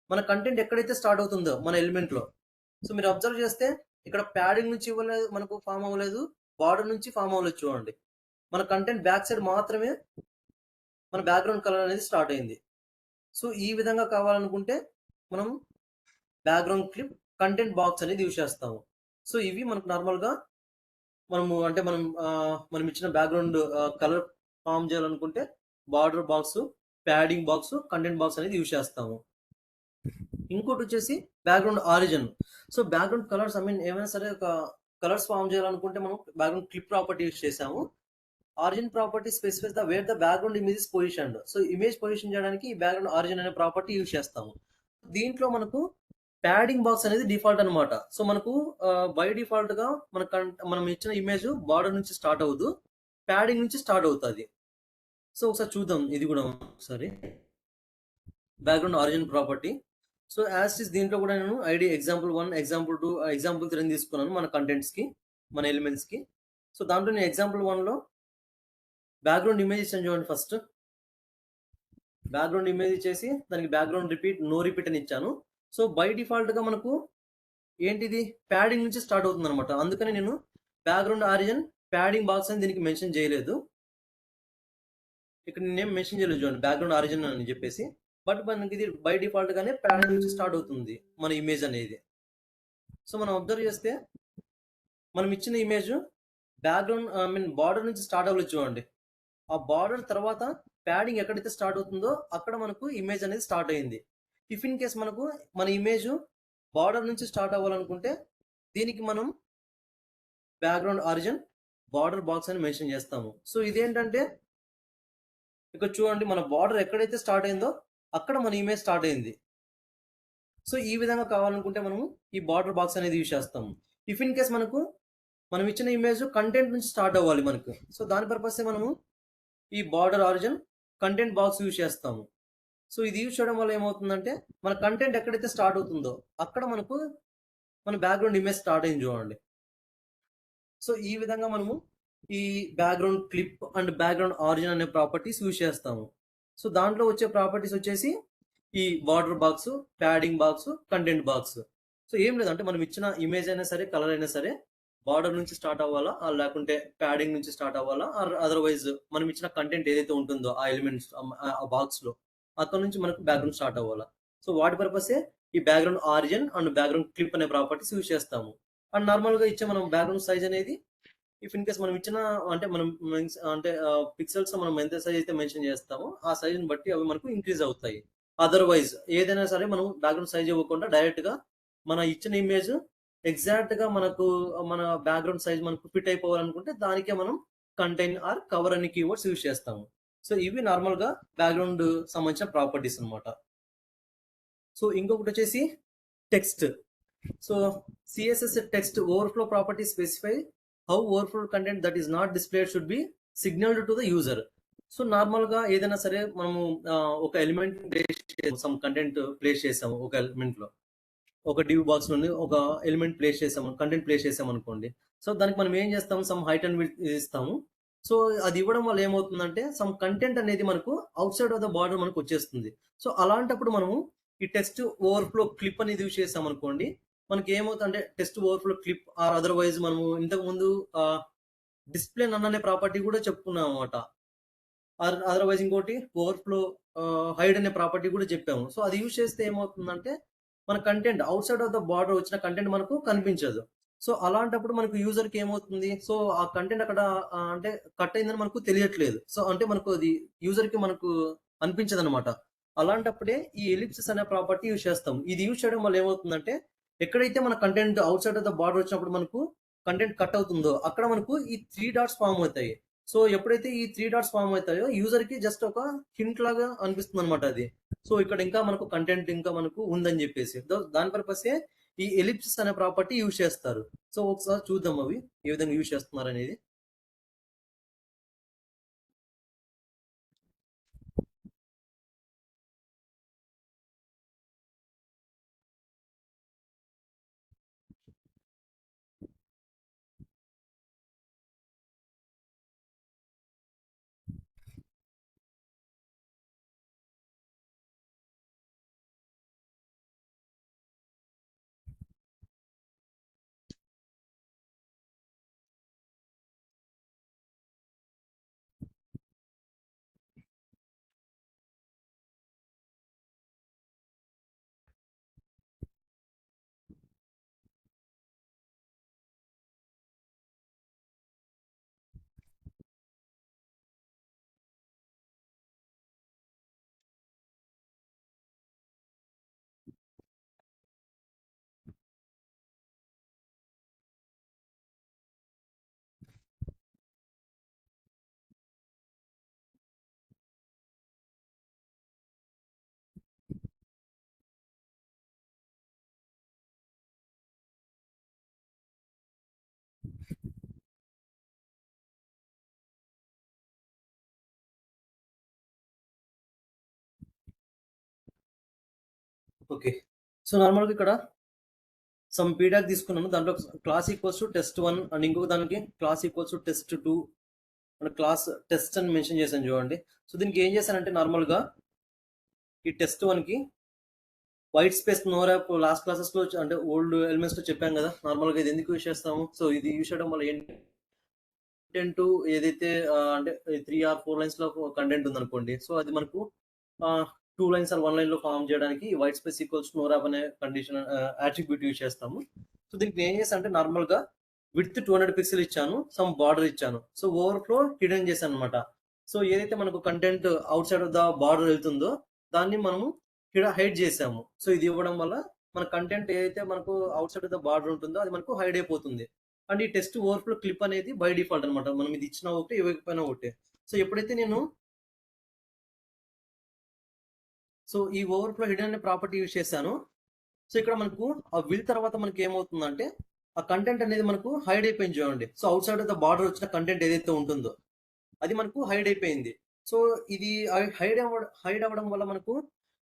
మన కంటెంట్ ఎక్కడైతే స్టార్ట్ అవుతుందో మన ఎలిమెంట్‌లో. సో మీరు అబ్జర్వ్ చేస్తే ఇక్కడ ప్యాడింగ్ నుంచి ఇవ్వలేదు మనకు ఫార్మ్ అవ్వలేదు. బార్డర్ నుంచి ఫార్మ్ అవ్వలేదు చూడండి. మన కంటెంట్ బ్యాక్ సైడ్ మాత్రమే మన బ్యాక్‌గ్రౌండ్ కలర్ అనేది స్టార్ట్ అయింది. సో ఈ విధంగా కావాలనుకుంటే మనం బ్యాక్‌గ్రౌండ్ క్లిప్ కంటెంట్ బాక్స్ అనేది యూజ్ చేస్తాము. సో ఇవి మనకు నార్మల్‌గా మనం ఇచ్చిన బ్యాక్‌గ్రౌండ్ కలర్ ఫార్మ్ చేయాలనుకుంటే border box, padding box, content box అనేది యూజ్ చేస్తాము. ఇంకోటి వచ్చేసి background origin. So background colours ఏమైనా సరే ఒక కలర్స్ ఫార్మ్ చేయాలనుకుంటే మనం బ్యాక్‌గ్రౌండ్ క్లిప్ ప్రాపర్టీ యూజ్ చేసాము. Origin property specifies the wear the background image is positioned. So image position చేయడానికి ఈ బ్యాక్‌గ్రౌండ్ ఆరిజిన్ అనే ప్రాపర్టీ యూజ్ చేస్తాము. దీంట్లో మనకు ప్యాడింగ్ బాక్స్ అనేది డిఫాల్ట్ అనమాట. సో మనకు బై డిఫాల్ట్ గా మనం ఇచ్చిన ఇమేజ్ బార్డర్ నుంచి స్టార్ట్ అవ్వదు, ప్యాడింగ్ నుంచి స్టార్ట్ అవుతుంది. సో ఒకసారి చూద్దాం ఇది కూడా ఒకసారి. Background origin property. So as is దీంట్లో కూడా నేను ఐడి ఎగ్జాంపుల్ 1, ఎగ్జాంపుల్ 2, ఎగ్జాంపుల్ 3 తీసుకున్నాను మన కంటెంట్స్ కి, మన ఎలిమెంట్స్ కి. సో దాంట్లో నేను ఎగ్జాంపుల్ 1లో బ్యాక్‌గ్రౌండ్ ఇమేజ్ ఇచ్చాను చూడండి. ఫస్ట్ బ్యాక్‌గ్రౌండ్ ఇమేజ్ ఇచ్చేసి దానికి బ్యాక్‌గ్రౌండ్ నో రిపీట్ అని ఇచ్చాను. సో బై డిఫాల్ట్ గా మనకు ఏంటిది ప్యాడింగ్ నుంచి స్టార్ట్ అవుతుంది అనమాట. అందుకని నేను బ్యాక్‌గ్రౌండ్ ఆరిజిన్ ప్యాడింగ్ బాక్స్ అని దీనికి మెన్షన్ చేయలేదు. ఇక్కడ నేనేం మెన్షన్ చేయలేదు చూడండి బ్యాక్‌గ్రౌండ్ ఆరిజిన్ అని చెప్పేసి. బట్ మనకి ఇది బై డిఫాల్ట్ గానే ప్యాడింగ్ నుంచి స్టార్ట్ అవుతుంది మన ఇమేజ్ అనేది. సో మనం అబ్జర్వ్ చేస్తే మనం ఇచ్చిన ఇమేజ్ బార్డర్ నుంచి స్టార్ట్ అవ్వలేదు చూడండి. ఆ బార్డర్ తర్వాత ప్యాడింగ్ ఎక్కడైతే స్టార్ట్ అవుతుందో అక్కడ మనకు ఇమేజ్ అనేది స్టార్ట్ అయింది. ఇఫ్ ఇన్ కేస్ మనకు మన ఇమేజ్ బార్డర్ నుంచి స్టార్ట్ అవ్వాలనుకుంటే దీనికి మనం బ్యాక్‌గ్రౌండ్ ఆరిజిన్ బార్డర్ బాక్స్ అని మెన్షన్ చేస్తాము. సో ఇదేంటంటే ఇక్కడ చూడండి మన బార్డర్ ఎక్కడైతే స్టార్ట్ అయిందో అక్కడ మన ఇమేజ్ స్టార్ట్ అయింది. సో ఈ విధంగా కావాలనుకుంటే మనము ఈ బార్డర్ బాక్స్ అనేది యూజ్ చేస్తాము. ఇఫ్ ఇన్ కేస్ మనం ఇచ్చిన ఇమేజ్ కంటెంట్ నుంచి స్టార్ట్ అవ్వాలి మనకు. సో దాని పర్పస్ మనము ఈ border origin content box use చేస్తాము. సో ఇది యూజ్ చేయడం వల్ల ఏమవుతుందంటే మన కంటెంట్ ఎక్కడైతే స్టార్ట్ అవుతుందో అక్కడ మనకు మన బ్యాక్‌గ్రౌండ్ ఇమేజ్ స్టార్ట్ అయింది చూడండి. సో ఈ విధంగా మనము ఈ background clip and background origin అనే ప్రాపర్టీస్ యూజ్ చేస్తాము. సో దాంట్లో వచ్చే ప్రాపర్టీస్ వచ్చేసి ఈ border box, padding box, content box. So ఏం లేదంటే మనం ఇచ్చిన ఇమేజ్ అయినా సరే, కలర్ అయినా సరే బార్డర్ నుంచి స్టార్ట్ అవ్వాలా, లేకుంటే ప్యాడింగ్ నుంచి స్టార్ట్ అవ్వాలా, ఆర్ అదర్వైజ్ మనం ఇచ్చిన కంటెంట్ ఏదైతే ఉంటుందో ఆ ఎలిమెంట్స్ ఆ బాక్స్ లో అక్కడ నుంచి మనకు బ్యాక్‌గ్రౌండ్ స్టార్ట్ అవ్వాలా. సో వాటి పర్పసే ఈ background origin and background clip అనే ప్రాపర్టీస్ యూజ్ చేస్తాము. అండ్ నార్మల్ గా ఇచ్చే మనం బ్యాక్‌గ్రౌండ్ సైజ్ అనేది ఇఫ్ ఇన్ కేస్ మనం ఇచ్చిన పిక్సెల్స్ మనం ఎంత సైజ్ అయితే మెన్షన్ చేస్తామో ఆ సైజ్ బట్టి అవి మనకు ఇంక్రీజ్ అవుతాయి. అదర్వైజ్ ఏదైనా సరే మనం బ్యాక్‌గ్రౌండ్ సైజ్ ఇవ్వకుండా డైరెక్ట్ గా మన ఇచ్చిన ఇమేజ్ ఎగ్జాక్ట్ గా మన బ్యాక్‌గ్రౌండ్ సైజ్ మనకు ఫిట్ అయిపోవాలనుకుంటే దానికే మనం కంటైన్ ఆర్ కవర్ అనే కీవర్డ్స్ యూజ్ చేస్తాము. సో ఇవి నార్మల్ గా బ్యాక్‌గ్రౌండ్ సంబంధించిన ప్రాపర్టీస్ అన్నమాట. సో ఇంకొకటి వచ్చేసి text. So CSS text overflow property specify how overflow content that is not displayed should be signaled to the user. So normal గా ఏదైనా సరే మనము ఒక ఎలిమెంట్ సమ్ కంటెంట్ ప్లేస్ చేసాము, ఒక ఎలిమెంట్ లో ఒక డివ్ బాక్స్ నుండి ఒక ఎలిమెంట్ ప్లేస్ చేసాము, కంటెంట్ ప్లేస్ చేసాము అనుకోండి. సో దానికి మనం ఏం చేస్తాము, సమ్ హైట్ అండ్ విడ్త్ ఇస్తాము. సో అది ఇవ్వడం వల్ల ఏమవుతుందంటే సమ్ కంటెంట్ అనేది మనకు out side of the border మనకు వచ్చేస్తుంది. సో అలాంటప్పుడు మనము ఈ టెక్స్ట్ ఓవర్ఫ్లో క్లిప్ అనేది యూజ్ చేస్తాం అనుకోండి, మనకి ఏమవుతుందంటే text overflow clip or otherwise మనము ఇంతకు ముందు డిస్ప్లే నన్ అనే ప్రాపర్టీ కూడా చెప్పుకున్నాం అనమాట. అదర్వైజ్ ఇంకోటి ఓవర్ఫ్లో హైడ్ అనే ప్రాపర్టీ కూడా చెప్పాము. సో అది యూజ్ చేస్తే ఏమవుతుందంటే మన content out side of the border వచ్చిన కంటెంట్ మనకు కనిపించదు. సో అలాంటప్పుడు మనకు యూజర్ కి ఏమవుతుంది, సో ఆ కంటెంట్ అక్కడ అంటే కట్ అయిందని మనకు తెలియట్లేదు. సో అంటే మనకు అది యూజర్ కి మనకు అనిపించదు అనమాట. అలాంటప్పుడే ఈ ఎలిప్సిస్ అనే ప్రాపర్టీ యూజ్ చేస్తాం. ఇది యూజ్ చేయడం వల్ల ఏమవుతుందంటే ఎక్కడైతే మన content out side of the border వచ్చినప్పుడు మనకు కంటెంట్ కట్ అవుతుందో అక్కడ మనకు ఈ 3 డాట్స్ ఫామ్ అవుతాయి. సో ఎప్పుడైతే ఈ 3 డాట్స్ ఫామ్ అవుతాయో యూజర్ కి జస్ట్ ఒక హింట్ లాగా అనిపిస్తుంది అనమాట అది. సో ఇక్కడ ఇంకా మనకు కంటెంట్ ఇంకా మనకు ఉందని చెప్పేసి దాని పర్పసే ఈ ఎలిప్సిస్ అనే ప్రాపర్టీ యూజ్ చేస్తారు. సో ఒకసారి చూద్దాం అవి ఏ విధంగా యూజ్ చేస్తున్నారు అనేది. ఓకే. సో నార్మల్‌గా ఇక్కడ సమ్ పీడాక్ తీసుకున్నాను. దాంట్లో class equals to test 1 and ఇంకొక దానికి class equals to test 2 and class test అని మెన్షన్ చేశాను చూడండి. సో దీనికి ఏం చేశానంటే నార్మల్‌గా ఈ టెస్ట్ 1కి white space no wrap last క్లాసెస్‌లో అంటే ఓల్డ్ ఎలిమెంట్స్‌లో చెప్పాం కదా! నార్మల్‌గా ఇది ఎందుకు యూజ్ చేస్తాము? సో ఇది యూజ్ చేయడం వల్ల కంటెంట్ ఏదైతే అంటే 3 ఆర్ 4 లైన్స్‌లో కంటెంట్ ఉందనుకోండి. సో అది మనకు 2 లైన్స్ ఆర్ 1 లైన్‌లో ఫార్మ్ చేయడానికి white space equals no wrap అనే కండిషన్ అట్రిబ్యూట్ యూజ్ చేస్తాము. సో దీనికి ఏం చేశా అంటే నార్మల్‌గా విడ్త్ 200 పిక్సెల్ ఇచ్చాను. సమ్ బార్డర్ ఇచ్చాను. సో ఓవర్‌ఫ్లో హిడెన్ చేశాననమాట. సో ఏదైతే మనకు content outside of the border వెళ్తుందో దాన్ని మనము ఇక్కడ హైడ్ చేసాము. సో ఇది ఇవ్వడం వల్ల మన కంటెంట్ ఏదైతే మనకు out side of the border ఉంటుందో అది మనకు హైడ్ అయిపోతుంది. అండ్ ఈ టెస్ట్ ఓవర్‌ఫ్లో క్లిప్ అనేది బై డిఫాల్ట్ అనమాట. మనం ఇది ఇచ్చినా ఒకటే, ఇవ్వకపోయినా ఒకటే. సో ఎప్పుడైతే నేను ఈ ఓవర్‌ఫ్లో హిడెన్ అనే ప్రాపర్టీ యూజ్ చేశానో, సో ఇక్కడ మనకు ఆ విల్ తర్వాత మనకి ఏమవుతుందంటే ఆ కంటెంట్ అనేది మనకు హైడ్ అయిపోయింది చూడండి. So out side of the border వచ్చిన కంటెంట్ ఏదైతే ఉంటుందో అది మనకు హైడ్ అయిపోయింది. సో ఇది హైడ్ అవ్వడం వల్ల మనకు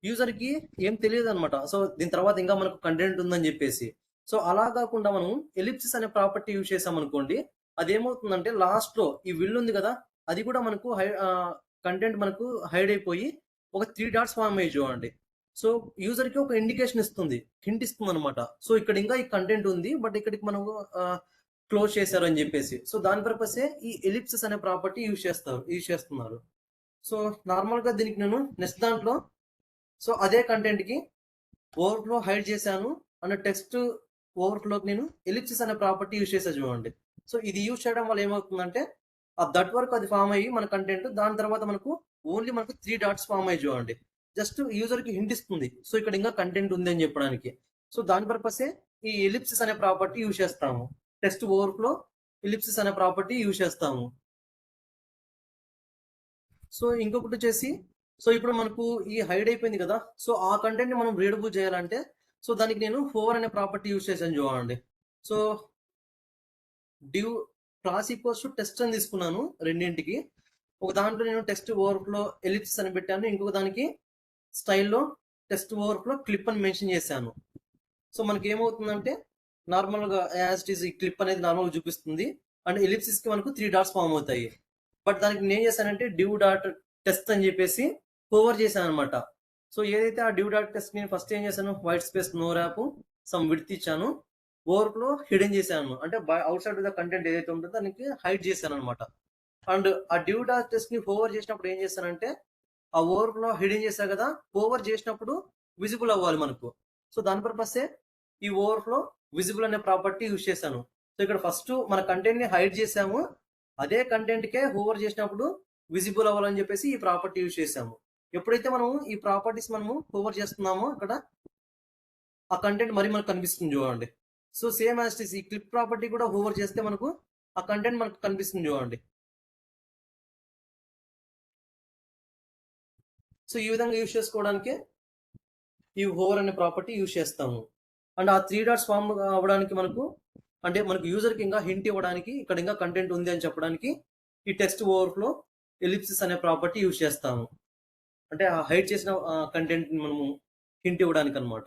యూజర్‌కి ఏం తెలియదనమాట. సో దీని తర్వాత ఇంకా మనకు కంటెంట్ ఉందని చెప్పేసి. సో అలా కాకుండా మనం ఎలిప్సిస్ అనే ప్రాపర్టీ యూజ్ చేసామనుకోండి, అదేమవుతుందంటే లాస్ట్‌లో ఈ విల్ ఉంది కదా! అది కూడా మనకు కంటెంట్ మనకు హైడ్ అయిపోయి ఒక 3 డాట్స్ ఫార్మ్ అయ్యాయి చూడండి. సో యూజర్‌కి ఒక ఇండికేషన్ ఇస్తుంది. హింట్ ఇస్తుందనమాట. సో ఇక్కడ ఇంకా ఈ కంటెంట్ ఉంది. బట్ ఇక్కడికి మనము క్లోజ్ చేశారు అని చెప్పేసి. సో దాని పర్పసే ఈ ఎలిప్సిస్ అనే ప్రాపర్టీ యూజ్ చేస్తున్నారు. సో నార్మల్‌గా దీనికి నేను నెక్స్ట్ దాంట్లో అదే కంటెంట్‌కి ఓవర్‌ఫ్లో హైడ్ చేశాను. అండ్ టెక్స్ట్ ఓవర్‌ఫ్లోకి నేను ఎలిప్సిస్ అనే ప్రాపర్టీ యూజ్ చేశా చూడండి. సో ఇది యూజ్ చేయడం వల్ల ఏమవుతుందంటే దట్ వరకు అది ఫార్మ్ అయ్యి మన కంటెంట్ దాని తర్వాత మనకు 3 డాట్స్ ఫార్మ్ అయ్యి చూడండి. జస్ట్ యూజర్‌కి హింట్ ఇస్తుంది. సో ఇక్కడ ఇంకా కంటెంట్ ఉంది అని చెప్పడానికి. సో దాని పర్పసే ఈ ఎలిప్సిస్ అనే ప్రాపర్టీ యూజ్ చేస్తాము. టెక్స్ట్ ఓవర్‌ఫ్లో ఎలిప్సిస్ అనే ప్రాపర్టీ యూజ్ చేస్తాము. సో ఇంకొకటి వచ్చేసి ఇప్పుడు మనకు ఈ హైడ్ అయిపోయింది కదా! సో ఆ కంటెంట్ ని మనం రీడబుల్ చేయాలంటే దానికి నేను హోవర్ అనే ప్రాపర్టీ యూజ్ చేశాను చూడండి. So div class equals to test అని తీసుకున్నాను రెండింటికి. ఒక దాంట్లో నేను టెక్స్ట్ ఓవర్‌ఫ్లో ఎలిప్సిస్ అని పెట్టాను. ఇంకొక దానికి స్టైల్‌లో టెక్స్ట్ ఓవర్‌ఫ్లో క్లిప్ అని మెన్షన్ చేశాను. సో మనకి ఏమవుతుందంటే నార్మల్‌గా యాజ్ ఇట్ ఈజ్ ఈ క్లిప్ అనేది నార్మల్‌గా చూపిస్తుంది. అండ్ ఎలిప్సిస్‌కి మనకు 3 డాట్స్ ఫార్మ్ అవుతాయి. బట్ దానికి నేనేం చేశానంటే డివ్ డాట్ టెస్ట్ అని చెప్పేసి హోవర్ చేశాను అనమాట. సో ఏదైతే ఆ డివ్ డాట్ టెస్ట్ నేను ఫస్ట్ ఏం చేశాను white space no wrap some width ఇచ్చాను. ఓవర్‌ఫ్లో హిడెన్ చేశాను. అంటే అవుట్ సైడ్ ద కంటెంట్ ఏదైతే ఉంటుందో దానికి హైడ్ చేశాను అనమాట. అండ్ ఆ డివ్ డాట్ టెస్ట్ ని హోవర్ చేసినప్పుడు ఏం చేశానంటే ఆ ఓవర్‌ఫ్లో హిడెన్ చేశా కదా! హోవర్ చేసినప్పుడు విజిబుల్ అవ్వాలి మనకు. సో దాని పర్పసే ఈ ఓవర్‌ఫ్లో విజిబుల్ అనే ప్రాపర్టీ యూజ్ చేశాను. సో ఇక్కడ ఫస్ట్ మన కంటెంట్ ని హైడ్ చేసాము. అదే కంటెంట్ కే హోవర్ చేసినప్పుడు విజిబుల్ అవ్వాలని చెప్పేసి ఈ ప్రాపర్టీ యూజ్ చేసాము. ఎప్పుడైతే మనము ఈ ప్రాపర్టీస్ మనము హోవర్ చేస్తున్నామో ఇక్కడ ఆ కంటెంట్ మరి మనకు కనిపిస్తుంది చూడండి. So same as it is ఈ క్లిప్ ప్రాపర్టీ కూడా హోవర్ చేస్తే మనకు ఆ కంటెంట్ మనకు కనిపిస్తుంది చూడండి. సో ఈ విధంగా యూజ్ చేసుకోవడానికి ఈ హోవర్ అనే ప్రాపర్టీ యూజ్ చేస్తాము. అండ్ ఆ 3 డాట్స్ ఫార్మ్ అవ్వడానికి మనకు యూజర్‌కి ఇంకా హింట్ ఇవ్వడానికి ఇక్కడ ఇంకా కంటెంట్ ఉంది అని చెప్పడానికి ఈ టెక్స్ట్ ఓవర్‌ఫ్లో ఎలిప్సిస్ అనే ప్రాపర్టీ యూజ్ చేస్తాము. అంటే ఆ హైడ్ చేసిన కంటెంట్‌ని మనము హింట్ ఇవ్వడానికనమాట.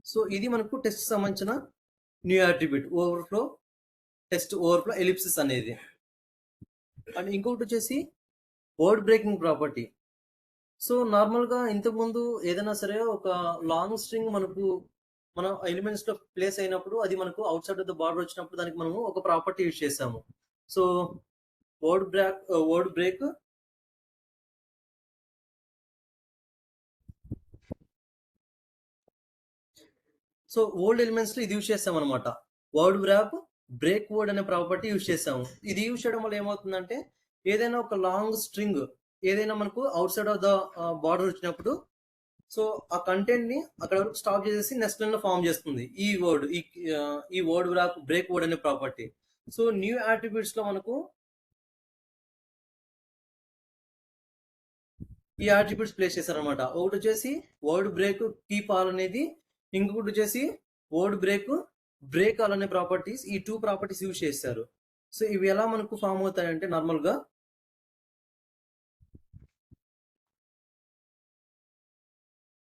సో ఇది మనకు టెస్ట్‌కి సంబంధించిన న్యూ అట్రిబ్యూట్ టెక్స్ట్ ఓవర్‌ఫ్లో ఎలిప్సిస్ అనేది. అండ్ ఇంకొకటి వచ్చేసి వర్డ్ బ్రేకింగ్ ప్రాపర్టీ. సో నార్మల్‌గా ఇంతకుముందు ఏదైనా సరే ఒక లాంగ్ స్ట్రింగ్ మన ఎలిమెంట్స్‌లో ప్లేస్ అయినప్పుడు అది మనకు out side of the border వచ్చినప్పుడు దానికి మనము ఒక ప్రాపర్టీ యూజ్ చేసాము. సో వర్డ్ బ్రేక్ ఓల్డ్ ఎలిమెంట్స్‌లో ఇది యూజ్ చేసామనమాట. వర్డ్ బ్రేక్ వర్డ్ అనే ప్రాపర్టీ యూజ్ చేసాము. ఇది యూజ్ చేయడం వల్ల ఏమవుతుందంటే ఏదైనా ఒక లాంగ్ స్ట్రింగ్ ఏదైనా మనకు out side of the border వచ్చినప్పుడు ఆ కంటెంట్ ని అక్కడ వరకు స్టాప్ చేసేసి నెక్స్ట్ లైన్ లో ఫార్మ్ చేస్తుంది ఈ వర్డ్ బ్రేక్ వర్డ్ అనే ప్రాపర్టీ. సో న్యూ అట్రిబ్యూట్స్ లో మనకు ఈ అట్రిబ్యూట్స్ ప్లేస్ చేశారనమాట. ఒకటి వచ్చేసి వర్డ్ బ్రేక్ కీప్ ఆల్ అనేది, ఇంకొకటి వచ్చేసి వర్డ్ బ్రేక్ ఆల్ అనే ప్రాపర్టీస్. ఈ 2 ప్రాపర్టీస్ యూజ్ చేశారు. సో ఇవి ఎలా మనకు ఫామ్ అవుతాయంటే నార్మల్ గా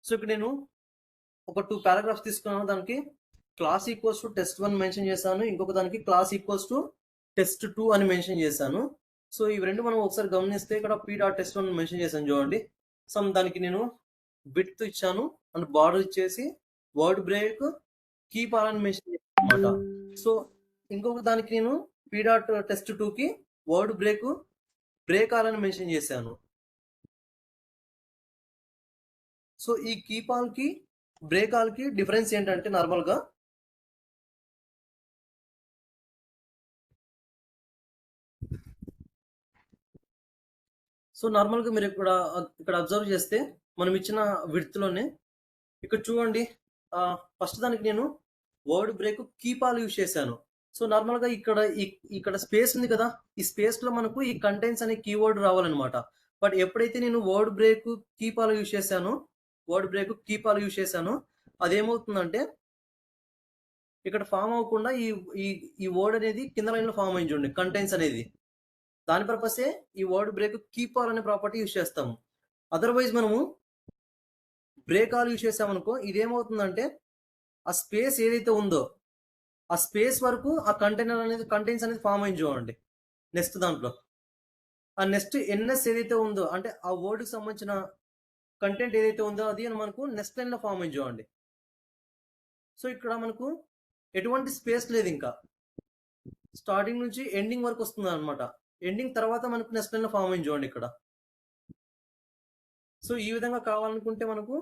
సో ఇక్కడ నేను ఒక 2 పారాగ్రాఫ్స్ తీసుకున్నాను. దానికి class equals to test1 mention చేశాను, ఇంకొక దానికి క్లాస్ ఈక్వల్స్ టు test2 అని మెన్షన్ చేశాను. సో ఇవి రెండు మనం ఒకసారి గమనిస్తే ఇక్కడ p.test1 మెన్షన్ చేశాను చూడండి. దానికి నేను విడ్త్ ఇచ్చాను అండ్ బార్డర్ ఇచ్చేసి వర్డ్ బ్రేక్ కీప్ ఆల్ అని మెన్షన్ చేశాను అనమాట. సో ఇంకొక దానికి నేను p.test2 కి వర్డ్ బ్రేక్ ఆల్ అని మెన్షన్ చేశాను. సో ఈ కీప్ ఆల్ కి బ్రేక్ ఆల్ కి డిఫరెన్స్ ఏంటంటే నార్మల్ గా మీరు ఇక్కడ అబ్జర్వ్ చేస్తే మనం ఇచ్చిన విడ్త్ లోనే ఇక్కడ చూడండి, ఫస్ట్ దానికి నేను word break keep all use చేశాను. సో నార్మల్ గా ఇక్కడ స్పేస్ ఉంది కదా, ఈ స్పేస్ లో మనకు ఈ కంటెంట్స్ అనే కీవర్డ్ రావాలన్నమాట. బట్ ఎప్పుడైతే నేను word break keep all use చేశానో అదేమవుతుందంటే ఇక్కడ ఫామ్ అవ్వకుండా ఈ వర్డ్ అనేది కింద లైన్ లో ఫామ్ అయింది చూడండి, కంటెంట్స్ అనేది. దాని పర్పసే ఈ వర్డ్ బ్రేక్ కీప్ ఆల్ అనే ప్రాపర్టీ యూజ్ చేస్తాము. అదర్వైజ్ మనము బ్రేక్ ఆల్ యూజ్ చేసామనుకో ఇదేమవుతుందంటే ఆ స్పేస్ ఏదైతే ఉందో ఆ స్పేస్ వరకు ఆ కంటెంట్స్ అనేది ఫామ్ అయింది చూడండి. నెక్స్ట్ దాంట్లో ఆ నెక్స్ట్ ఎన్ఎస్ ఏదైతే ఉందో అంటే ఆ వర్డ్ కి సంబంధించిన కంటెంట్ ఏదైతే ఉందో అది మనకు నెక్స్ట్ లైన్ లో ఫామ్ అయింది చూడండి. సో ఇక్కడ మనకు ఎటువంటి స్పేస్ లేదు, ఇంకా స్టార్టింగ్ నుంచి ఎండింగ్ వరకు వస్తుంది అనమాట. ఎండింగ్ తర్వాత మనకు నెక్స్ట్ లైన్ లో ఫామ్ అయింది చూడండి ఇక్కడ. సో ఈ విధంగా కావాలనుకుంటే మనకు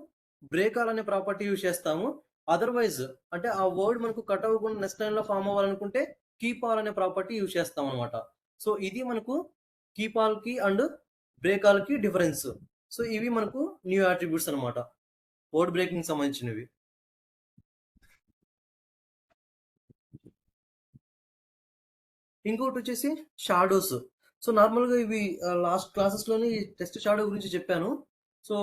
బ్రేక్ ఆల్ అనే ప్రాపర్టీ యూజ్ చేస్తాము. అదర్వైజ్ అంటే ఆ వర్డ్ మనకు కట్ అవ్వకుండా నెక్స్ట్ లైన్ లో ఫామ్ అవ్వాలనుకుంటే కీప్ ఆల్ అనే ప్రాపర్టీ యూజ్ చేస్తాం అనమాట. సో ఇది మనకు కీప్ ఆల్ కి అండ్ బ్రేక్ ఆల్ కి డిఫరెన్స్. సో ఇవి మనకు న్యూ అట్రిబ్యూట్స్ అనమాట, వర్డ్ బ్రేకింగ్ సంబంధించినవి. ఇంకొకటి వచ్చేసి షాడోస్. సో నార్మల్గా ఇవి లాస్ట్ క్లాసెస్లోని టెస్ట్ షాడో గురించి చెప్పాను. సో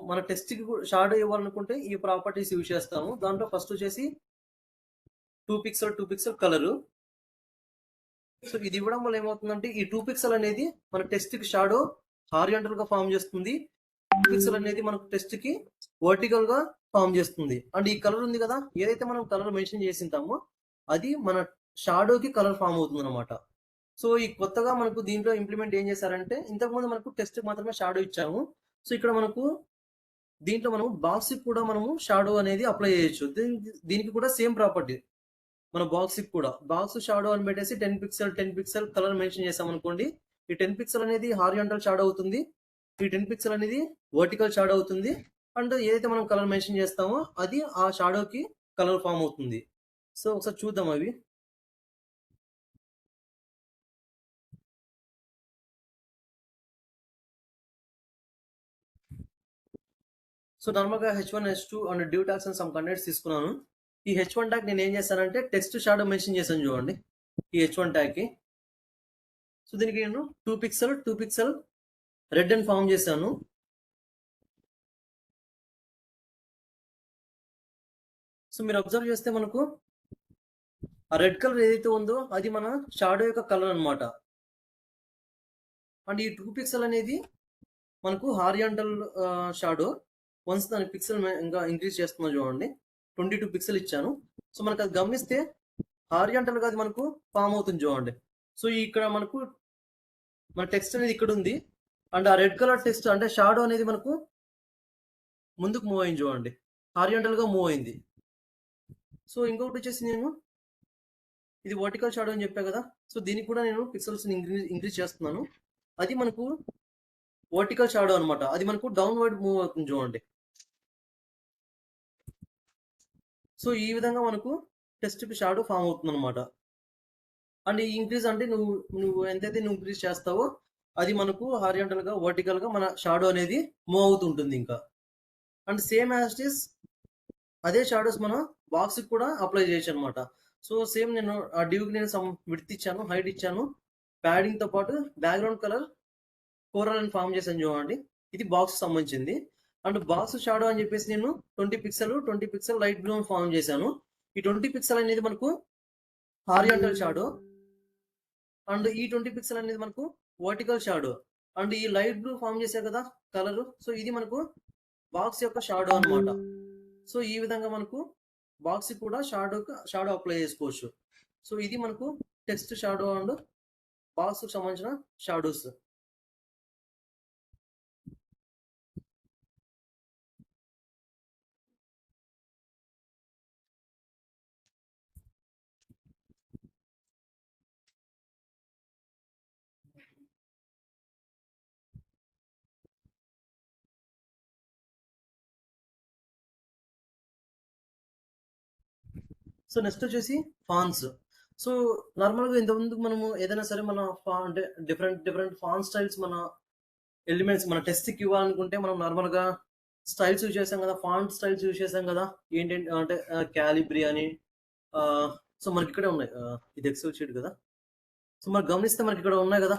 మన టెస్ట్కి షాడో ఇవ్వాలనుకుంటే ఈ ప్రాపర్టీస్ యూజ్ చేస్తాము. దాంట్లో ఫస్ట్ వచ్చేసి 2 పిక్సెల్ కలరు. సో ఇది ఇవ్వడం వల్ల ఏమవుతుందంటే ఈ 2 పిక్సెల్ అనేది మన టెస్ట్కి షాడో హారిజాంటల్ గా ఫామ్ చేస్తుంది, 2 పిక్సెల్ అనేది మనకు టెస్ట్ కి వర్టికల్ గా ఫామ్ చేస్తుంది. అండ్ ఈ కలర్ ఉంది కదా, ఏదైతే మనం కలర్ మెన్షన్ చేసింటామో అది మన షాడోకి కలర్ ఫామ్ అవుతుంది అనమాట. సో ఈ కొత్తగా మనకు దీంట్లో ఇంప్లిమెంట్ ఏం చేశారంటే ఇంతకుముందు మనకు టెస్ట్ మాత్రమే షాడో ఇచ్చాము. సో ఇక్కడ మనకు దీంట్లో మనం బాక్స్ కూడా మనము షాడో అనేది అప్లై చేయొచ్చు. దీనికి కూడా సేమ్ ప్రాపర్టీ. మన బాక్స్ కూడా బాక్స్ షాడో అని పెట్టేసి 10 పిక్సెల్ కలర్ మెన్షన్ చేసాం అనుకోండి, ఈ 10 పిక్సెల్ అనేది హారిజాంటల్ షాడో అవుతుంది, ఈ 10 పిక్సెల్ అనేది వర్టికల్ షాడో అవుతుంది. అండ్ ఏదైతే మనం కలర్ మెన్షన్ చేస్తామో అది ఆ షాడోకి కలర్ ఫామ్ అవుతుంది. సో ఒకసారి చూద్దాం అవి. సో నార్మల్గా H1 H2 and due tags and some contents తీసుకున్నాను. ఈ H1 ట్యాగ్ నేను ఏం చేశానంటే టెక్స్ట్ షాడో మెన్షన్ చేశాను చూడండి ఈ H1 ట్యాగ్ కి. సో దీనికి నేను 2 పిక్సెల్ రెడ్ అని ఫామ్ చేశాను. సో మీరు అబ్జర్వ్ చేస్తే మనకు ఆ రెడ్ కలర్ ఏదైతే ఉందో అది మన షాడో యొక్క కలర్ అనమాట. అండ్ ఈ 2 పిక్సెల్ అనేది మనకు హారిజాంటల్ షాడో. వన్స్ దాని పిక్సెల్ ఇంకా ఇంక్రీజ్ చేస్తున్నాం చూడండి, 22 పిక్సెల్ ఇచ్చాను. సో మనకు అది గమనిస్తే హారిజాంటల్ గా అది మనకు ఫామ్ అవుతుంది చూడండి. సో ఇక్కడ మనకు మన టెక్స్ట్ అనేది ఇక్కడ ఉంది అండ్ ఆ రెడ్ కలర్ టెక్స్ట్ అంటే షాడో అనేది మనకు ముందుకు మూవ్ అయింది చూడండి, హారిజాంటల్ గా మూవ్ అయింది. సో ఇంకొకటి వచ్చేసి నేను ఇది వర్టికల్ షాడో అని చెప్పా కదా, సో దీనికి కూడా నేను పిక్సెల్స్ ఇంక్రీజ్ చేస్తున్నాను. అది మనకు వర్టికల్ షాడో అనమాట, అది మనకు డౌన్వర్డ్ మూవ్ అవుతుంది చూడండి. సో ఈ విధంగా మనకు టెస్ట్ షాడో ఫామ్ అవుతుంది అనమాట. అండ్ ఈ ఇంక్రీజ్ అంటే నువ్వు ఎంతైతే నువ్వు ఇంక్రీజ్ చేస్తావో అది మనకు హారిజాంటల్ గా వర్టికల్ గా మన షాడో అనేది మూవ్ అవుతుంటుంది ఇంకా. And same as it is అదే షాడోస్ మన బాక్స్ కూడా అప్లై చేయొచ్చు అనమాట. సో సేమ్ నేను ఆ డ్యూకి నేను సమ్ విడ్త్ ఇచ్చాను, హైట్ ఇచ్చాను, ప్యాడింగ్ తో పాటు బ్యాక్గ్రౌండ్ కలర్ కోరల్ అని ఫామ్ చేశాను చూడండి. ఇది బాక్స్ సంబంధించింది. అండ్ బాక్స్ షాడో అని చెప్పేసి నేను 20 పిక్సెల్ లైట్ బ్లూ ఫామ్ చేశాను. ఈ 20 పిక్సెల్ అనేది మనకు హారిజాంటల్ షాడో అండ్ ఈ 20 పిక్సెల్ అనేది మనకు వర్టికల్ షాడో. అండ్ ఈ లైట్ బ్లూ ఫామ్ చేసే కదా కలర్, సో ఇది మనకు బాక్స్ యొక్క షాడో అనమాట. సో ఈ విధంగా మనకు బాక్స్ కూడా షాడో అప్లై చేసుకోవచ్చు. సో ఇది మనకు టెక్స్ట్ షాడో అండ్ బాక్స్ కి సంబంధించిన షాడోస్. సో నెక్స్ట్ వచ్చేసి ఫాన్స్. సో నార్మల్గా ఇంతకుముందు మనము ఏదైనా సరే మన అంటే డిఫరెంట్ డిఫరెంట్ ఫాన్ స్టైల్స్ మన ఎలిమెంట్స్ మన టెస్ట్కి ఇవ్వాలనుకుంటే మనం నార్మల్గా స్టైల్స్ యూజ్ చేసాం కదా, ఫాంట్ స్టైల్స్ యూజ్ చేసాం కదా. ఏంటంటే అంటే క్యాలిబ్రి అని. సో మనకి ఇక్కడే ఉన్నాయి. ఇది ఎక్సెల్ షీట్ కదా. సో మనకు గమనిస్తే మనకి ఇక్కడ ఉన్నాయి కదా.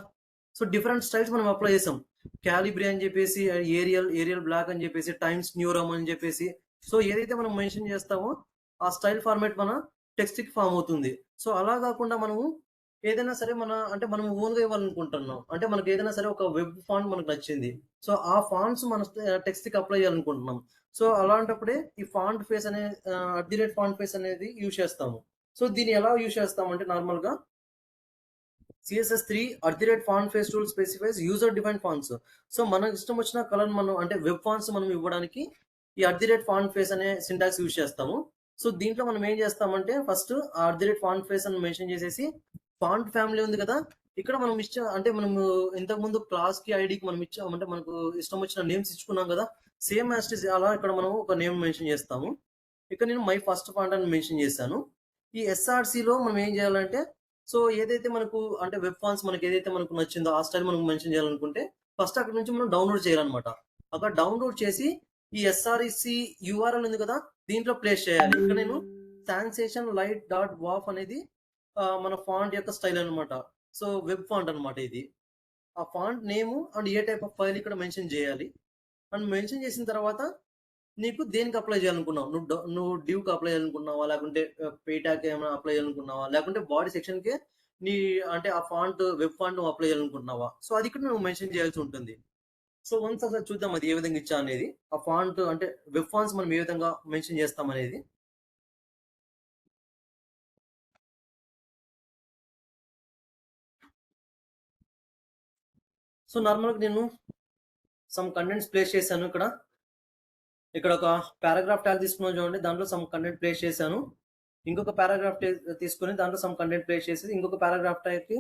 సో డిఫరెంట్ స్టైల్స్ మనం అప్లై చేసాం. క్యాలిబ్రి అని చెప్పేసి, ఏరియల్ బ్లాక్ అని చెప్పేసి, టైమ్స్ న్యూ రోమన్ అని చెప్పేసి. సో ఏదైతే మనం మెన్షన్ చేస్తామో ఆ స్టైల్ ఫార్మేట్ మన టెక్స్ట్ కి ఫామ్ అవుతుంది. సో అలా కాకుండా మనము ఏదైనా సరే అంటే మనం ఓన్ గా ఇవ్వాలనుకుంటున్నాం. అంటే మనకి ఏదైనా సరే ఒక వెబ్ ఫాంట్ మనకు నచ్చింది. సో ఆ ఫాంట్స్ మన టెక్స్ట్ కి అప్లై చేయాలనుకుంటున్నాం. సో అలాంటప్పుడే ఈ ఫాంట్ ఫేస్ అనే ఫాంట్ ఫేస్ అనేది యూజ్ చేస్తాము. సో దీన్ని ఎలా యూజ్ చేస్తామంటే నార్మల్ గా CSS3 @font face tool specifies user defined fonts. So మనకి ఇష్టం వచ్చిన కలర్ మనం అంటే వెబ్ ఫాంట్స్ మనం ఇవ్వడానికి ఈ @font face అనే సింటాక్స్ యూజ్ చేస్తాము. సో దీంట్లో మనం ఏం చేస్తామంటే ఫస్ట్ @font face అని మెన్షన్ చేసేసి ఫాంట్ ఫ్యామిలీ ఉంది కదా, ఇక్కడ మనం అంటే మనము ఇంతకు ముందు క్లాస్ కి ఐడికి మనం ఇచ్చామంటే మనకు ఇష్టం వచ్చిన నేమ్స్ ఇచ్చుకున్నాం కదా, సేమ్ యాస్టిస్ అలా ఇక్కడ మనం ఒక నేమ్ మెన్షన్ చేస్తాము. ఇక్కడ నేను మై ఫస్ట్ ఫాంట్ అని మెన్షన్ చేశాను. ఈ SRC లో మనం ఏం చేయాలంటే సో ఏదైతే మనకు అంటే వెబ్ ఫాన్స్ మనకి ఏదైతే మనకు నచ్చిందో ఆ స్టైల్ మనం మెన్షన్ చేయాలనుకుంటే ఫస్ట్ అక్కడ నుంచి మనం డౌన్లోడ్ చేయాలన్నమాట. అక్కడ డౌన్లోడ్ చేసి ఈ SRC URL ఉంది కదా, దీంట్లో ప్లేస్ చేయాలి. ఇక్కడ నేను సాన్సేషన్ లైట్ డాట్ వాఫ్ అనేది మన ఫాంట్ యొక్క స్టైల్ అనమాట. సో వెబ్ ఫాంట్ అనమాట ఇది. ఆ font name and A type of file ఇక్కడ మెన్షన్ చేయాలి. అండ్ మెన్షన్ చేసిన తర్వాత నీకు దేనికి అప్లై చేయాలనుకున్నావు, నువ్వు డ్యూకి అప్లై చేయాలనుకున్నావా, లేకుంటే పేటాక్ ఏమైనా అప్లై చేయాలనుకున్నావా, లేకుంటే బాడీ సెక్షన్ కి నీ అంటే ఆ ఫాంట్ వెబ్ ఫాంట్ నువ్వు అప్లై చేయాలనుకుంటున్నావా. సో అది ఇక్కడ నువ్వు మెన్షన్ చేయాల్సి ఉంటుంది. సో వన్స్ అసలు చూద్దాం అది ఏ విధంగా ఇచ్చా అనేది. ఆ ఫాంట్ అంటే వెబ్ ఫాంట్స్ మనం ఏ విధంగా మెన్షన్ చేస్తాం అనేది. సో నార్మల్గా నేను సమ్ కంటెంట్స్ ప్లేస్ చేశాను. ఇక్కడ ఒక పారాగ్రాఫ్ ట్యాగ్ తీసుకున్నాను చూడండి, దాంట్లో సమ్ కంటెంట్ ప్లేస్ చేశాను. ఇంకొక పారాగ్రాఫ్ తీసుకుని దాంట్లో సమ్ కంటెంట్ ప్లేస్ చేసి ఇంకొక పారాగ్రాఫ్ ట్యాగ్ కి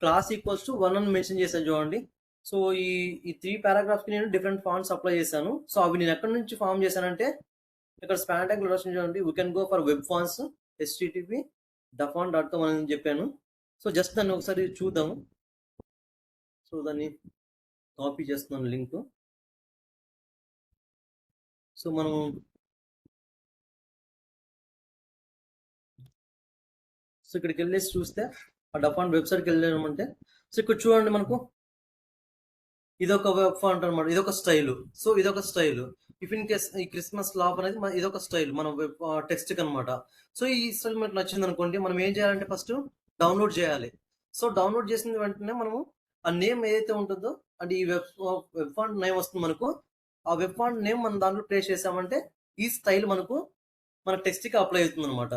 క్లాస్ ఈక్వల్స్ టు 1 అని మెన్షన్ చేశాను చూడండి. సో ఈ 3 పారాగ్రాఫ్ కి నేను డిఫరెంట్ ఫాంట్స్ అప్లై చేశాను. సో అవి నేను ఎక్కడి నుంచి ఫామ్ చేశానంటే ఇక్కడ స్పాన్ ట్యాగ్ లొకేషన్ చూడండి, we can go for web fonts http://dafont.com అని చెప్పాను. సో జస్ట్ దాన్ని ఒకసారి చూద్దాము. సో దాన్ని కాపీ చేస్తున్నాను లింక్. సో మనము సో ఇక్కడికి వెళ్ళేసి చూస్తే ఆ డఫాంట్ వెబ్సైట్కి వెళ్ళామంటే సో ఇక్కడ చూడండి మనకు ఇదొక వెబ్ ఫాంట్ అనమాట, ఇదొక స్టైల్. సో ఇదొక స్టైల్. ఇఫ్ ఇన్ కేస్ ఈ క్రిస్మస్ లాప్ అనేది ఇదొక స్టైల్ మన వెబ్ టెక్స్ట్ కి అనమాట. సో ఈ స్టైల్ మనకు నచ్చింది అనుకోండి, మనం ఏం చేయాలంటే ఫస్ట్ డౌన్లోడ్ చేయాలి. సో డౌన్లోడ్ చేసిన వెంటనే మనము ఆ నేమ్ ఏదైతే ఉంటుందో అంటే ఈ వెబ్ ఫాంట్ నేమ్ వస్తుంది మనకు. ఆ వెబ్ ఫాంట్ నేమ్ మనం దాంట్లో ప్లేస్ చేసామంటే ఈ స్టైల్ మనకు మన టెక్స్ట్ కి అప్లై అవుతుంది అనమాట.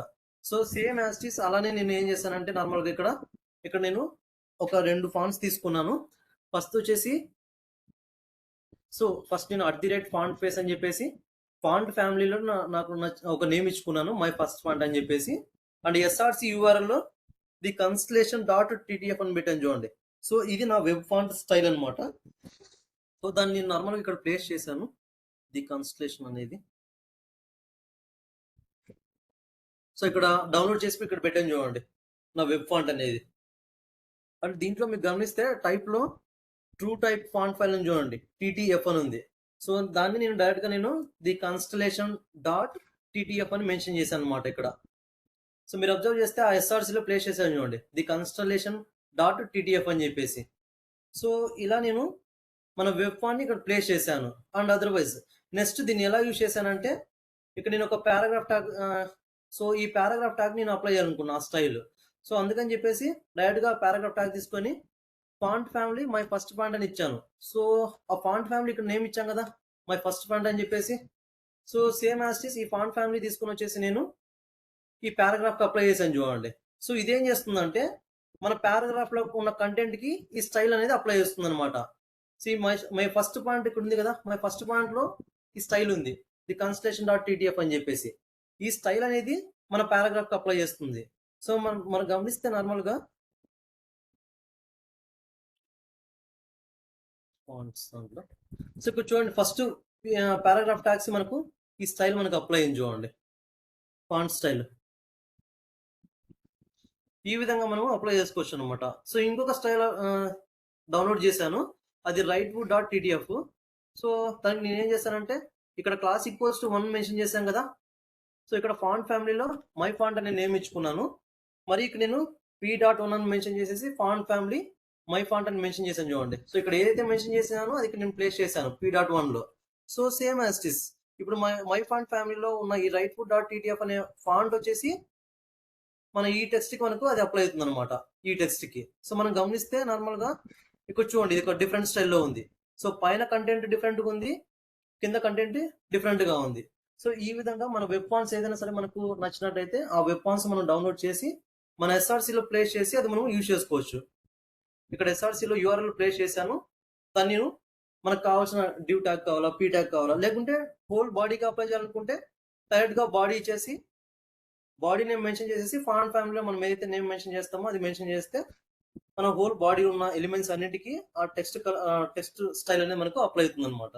సో సేమ్ యాస్టీస్ అలానే నేను ఏం చేశానంటే నార్మల్గా ఇక్కడ నేను ఒక 2 ఫాంట్స్ తీసుకున్నాను. ఫస్ట్ వచ్చేసి సో ఫస్ట్ నేను @font face అని చెప్పేసి ఫాంట్ ఫ్యామిలీలో నాకు ఒక నేమ్ ఇచ్చుకున్నాను, మై ఫస్ట్ ఫాంట్ అని చెప్పేసి. అండ్ SRC URL లో ది కన్స్టలేషన్ డాట్ TTF అని పెట్టాను చూడండి. సో ఇది నా వెబ్ ఫాంట్ స్టైల్ అనమాట. సో దాన్ని నేను నార్మల్గా ఇక్కడ ప్లేస్ చేశాను, ది కన్స్టలేషన్ అనేది. సో ఇక్కడ డౌన్లోడ్ చేసి ఇక్కడ పెట్టాను చూడండి నా వెబ్ ఫాంట్ అనేది. అండ్ దీంట్లో మీరు గమనిస్తే టైప్ లో ట్రూ టైప్ ఫాంట్ ఫైల్ అని చూడండి, TTF అని ఉంది. సో దాన్ని నేను డైరెక్ట్ గా నేను ది కన్స్టలేషన్ డాట్ TTF అని మెన్షన్ చేశాను అనమాట ఇక్కడ. సో మీరు అబ్జర్వ్ చేస్తే ఆ SRC లో ప్లేస్ చేశాను చూడండి, ది కన్స్టలేషన్ డాట్ TTF అని చెప్పేసి. సో ఇలా నేను మన వెబ్ ఫాంట్ ఇక్కడ ప్లేస్ చేశాను. అండ్ అదర్వైజ్ నెక్స్ట్ దీన్ని ఎలా యూజ్ చేశానంటే ఇక్కడ నేను ఒక పారాగ్రాఫ్ ట్యాగ్, సో ఈ పారాగ్రాఫ్ ట్యాగ్ నేను అప్లై చేయాలనుకున్నా ఆ స్టైల్. సో అందుకని చెప్పేసి డైరెక్ట్ గా పారాగ్రాఫ్ ట్యాగ్ తీసుకొని font family my first font అని ఇచ్చాను. సో ఆ ఫాంట్ ఫ్యామిలీ ఇక్కడ నేమ్ ఇచ్చాం కదా, మై ఫస్ట్ ఫాంట్ అని చెప్పేసి. సో సేమ్ యాస్టిస్ ఈ ఫాంట్ ఫ్యామిలీ తీసుకొని వచ్చేసి నేను ఈ పారాగ్రాఫ్ కి అప్లై చేశాను చూడండి. సో ఇదేం చేస్తుందంటే మన పారాగ్రాఫ్ లో ఉన్న కంటెంట్ కి ఈ స్టైల్ అనేది అప్లై చేస్తుంది అనమాట. See my my first point ఇక్కడ ఉంది కదా, మై ఫస్ట్ పాయింట్ లో ఈ స్టైల్ ఉంది, ది కన్స్టలేషన్ డాట్ టీటీఎఫ్ అని చెప్పేసి. ఈ స్టైల్ అనేది మన పారాగ్రాఫ్ కి అప్లై చేస్తుంది. సో మనం గమనిస్తే నార్మల్ గా సో ఇక్కడ చూడండి ఫస్ట్ పారాగ్రాఫ్ ట్యాగ్స్ మనకు ఈ స్టైల్ మనకు అప్లై అయింది చూడండి, ఫాంట్ స్టైల్. ఈ విధంగా మనం అప్లై చేసుకోవచ్చు అనమాట. సో ఇంకొక స్టైల్ డౌన్లోడ్ చేశాను, అది right wood dot TTF. So దానికి నేనేం చేశానంటే ఇక్కడ క్లాస్ ఈక్వల్స్ టు 1 మెన్షన్ చేశాను కదా. సో ఇక్కడ ఫాంట్ ఫ్యామిలీలో మై ఫాంట్ అనే నేమ్ ఇచ్చుకున్నాను. మరి ఇక్కడ నేను p.1 అని మెన్షన్ చేసేసి ఫాంట్ ఫ్యామిలీ మై ఫాంట్ అని మెన్షన్ చేశాను చూడండి. సో ఇక్కడ ఏదైతే మెన్షన్ చేశానో అది ఇక్కడ నేను ప్లేస్ చేశాను p.1 లో. సో సేమ్ యాజ్ ఇస్ ఇప్పుడు మై ఫాంట్ ఫ్యామిలీలో ఉన్న ఈ రైట్ వుడ్ డాట్ టీటీఎఫ్ అనే ఫాంట్ వచ్చేసి మన ఈ టెక్స్ట్ కి మనకు అది అప్లై అవుతుంది అనమాట, ఈ టెక్స్ట్ కి. సో మనం గమనిస్తే నార్మల్ గా ఇక్కడ చూడండి ఇది ఒక డిఫరెంట్ స్టైల్లో ఉంది. సో పైన కంటెంట్ డిఫరెంట్ గా ఉంది, కింద కంటెంట్ డిఫరెంట్ గా ఉంది. సో ఈ విధంగా మన వెబ్ ఫాంట్స్ ఏదైనా సరే మనకు నచ్చినట్టయితే ఆ వెబ్ ఫాంట్స్ మనం డౌన్లోడ్ చేసి మన SRC లో ప్లేస్ చేసి అది మనం యూజ్ చేసుకోవచ్చు. ఇక్కడ SRC లో URL ప్లేస్ చేశాను, దాన్ని మనకు కావాల్సిన డివ్ ట్యాగ్ కావాలా, పీ ట్యాగ్ కావాలా, లేకుంటే హోల్ బాడీకి అప్లై చేయాలనుకుంటే డైరెక్ట్ గా బాడీ ఇచ్చేసి బాడీ నేమ్ మెన్షన్ చేసేసి ఫాంట్ ఫ్యామిలీలో మనం ఏదైతే నేమ్ మెన్షన్ చేస్తామో అది మెన్షన్ చేస్తే మన హోల్ బాడీ ఉన్న ఎలిమెంట్స్ అన్నిటికీ ఆ టెక్స్ట్ స్టైల్ అనేది మనకు అప్లై అవుతుంది అనమాట.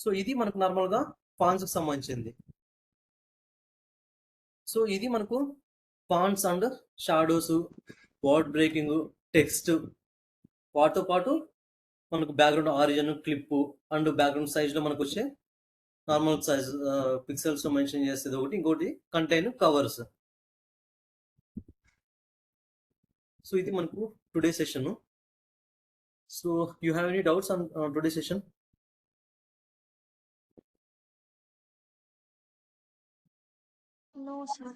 సో ఇది మనకు నార్మల్ గా ఫాంట్స్ కి సంబంధించింది. సో ఇది మనకు fonts and shadows, word breaking, text, వాటితో పాటు మనకు background origin, clip and background size లో మనకు వచ్చే నార్మల్ సైజ్ పిక్సెల్స్ లో మెన్షన్ చేసేది ఒకటి, ఇంకోటి కంటైన్ కవర్స్. సో ఇది మనకు today session. So you have any doubts on today session? No, sir.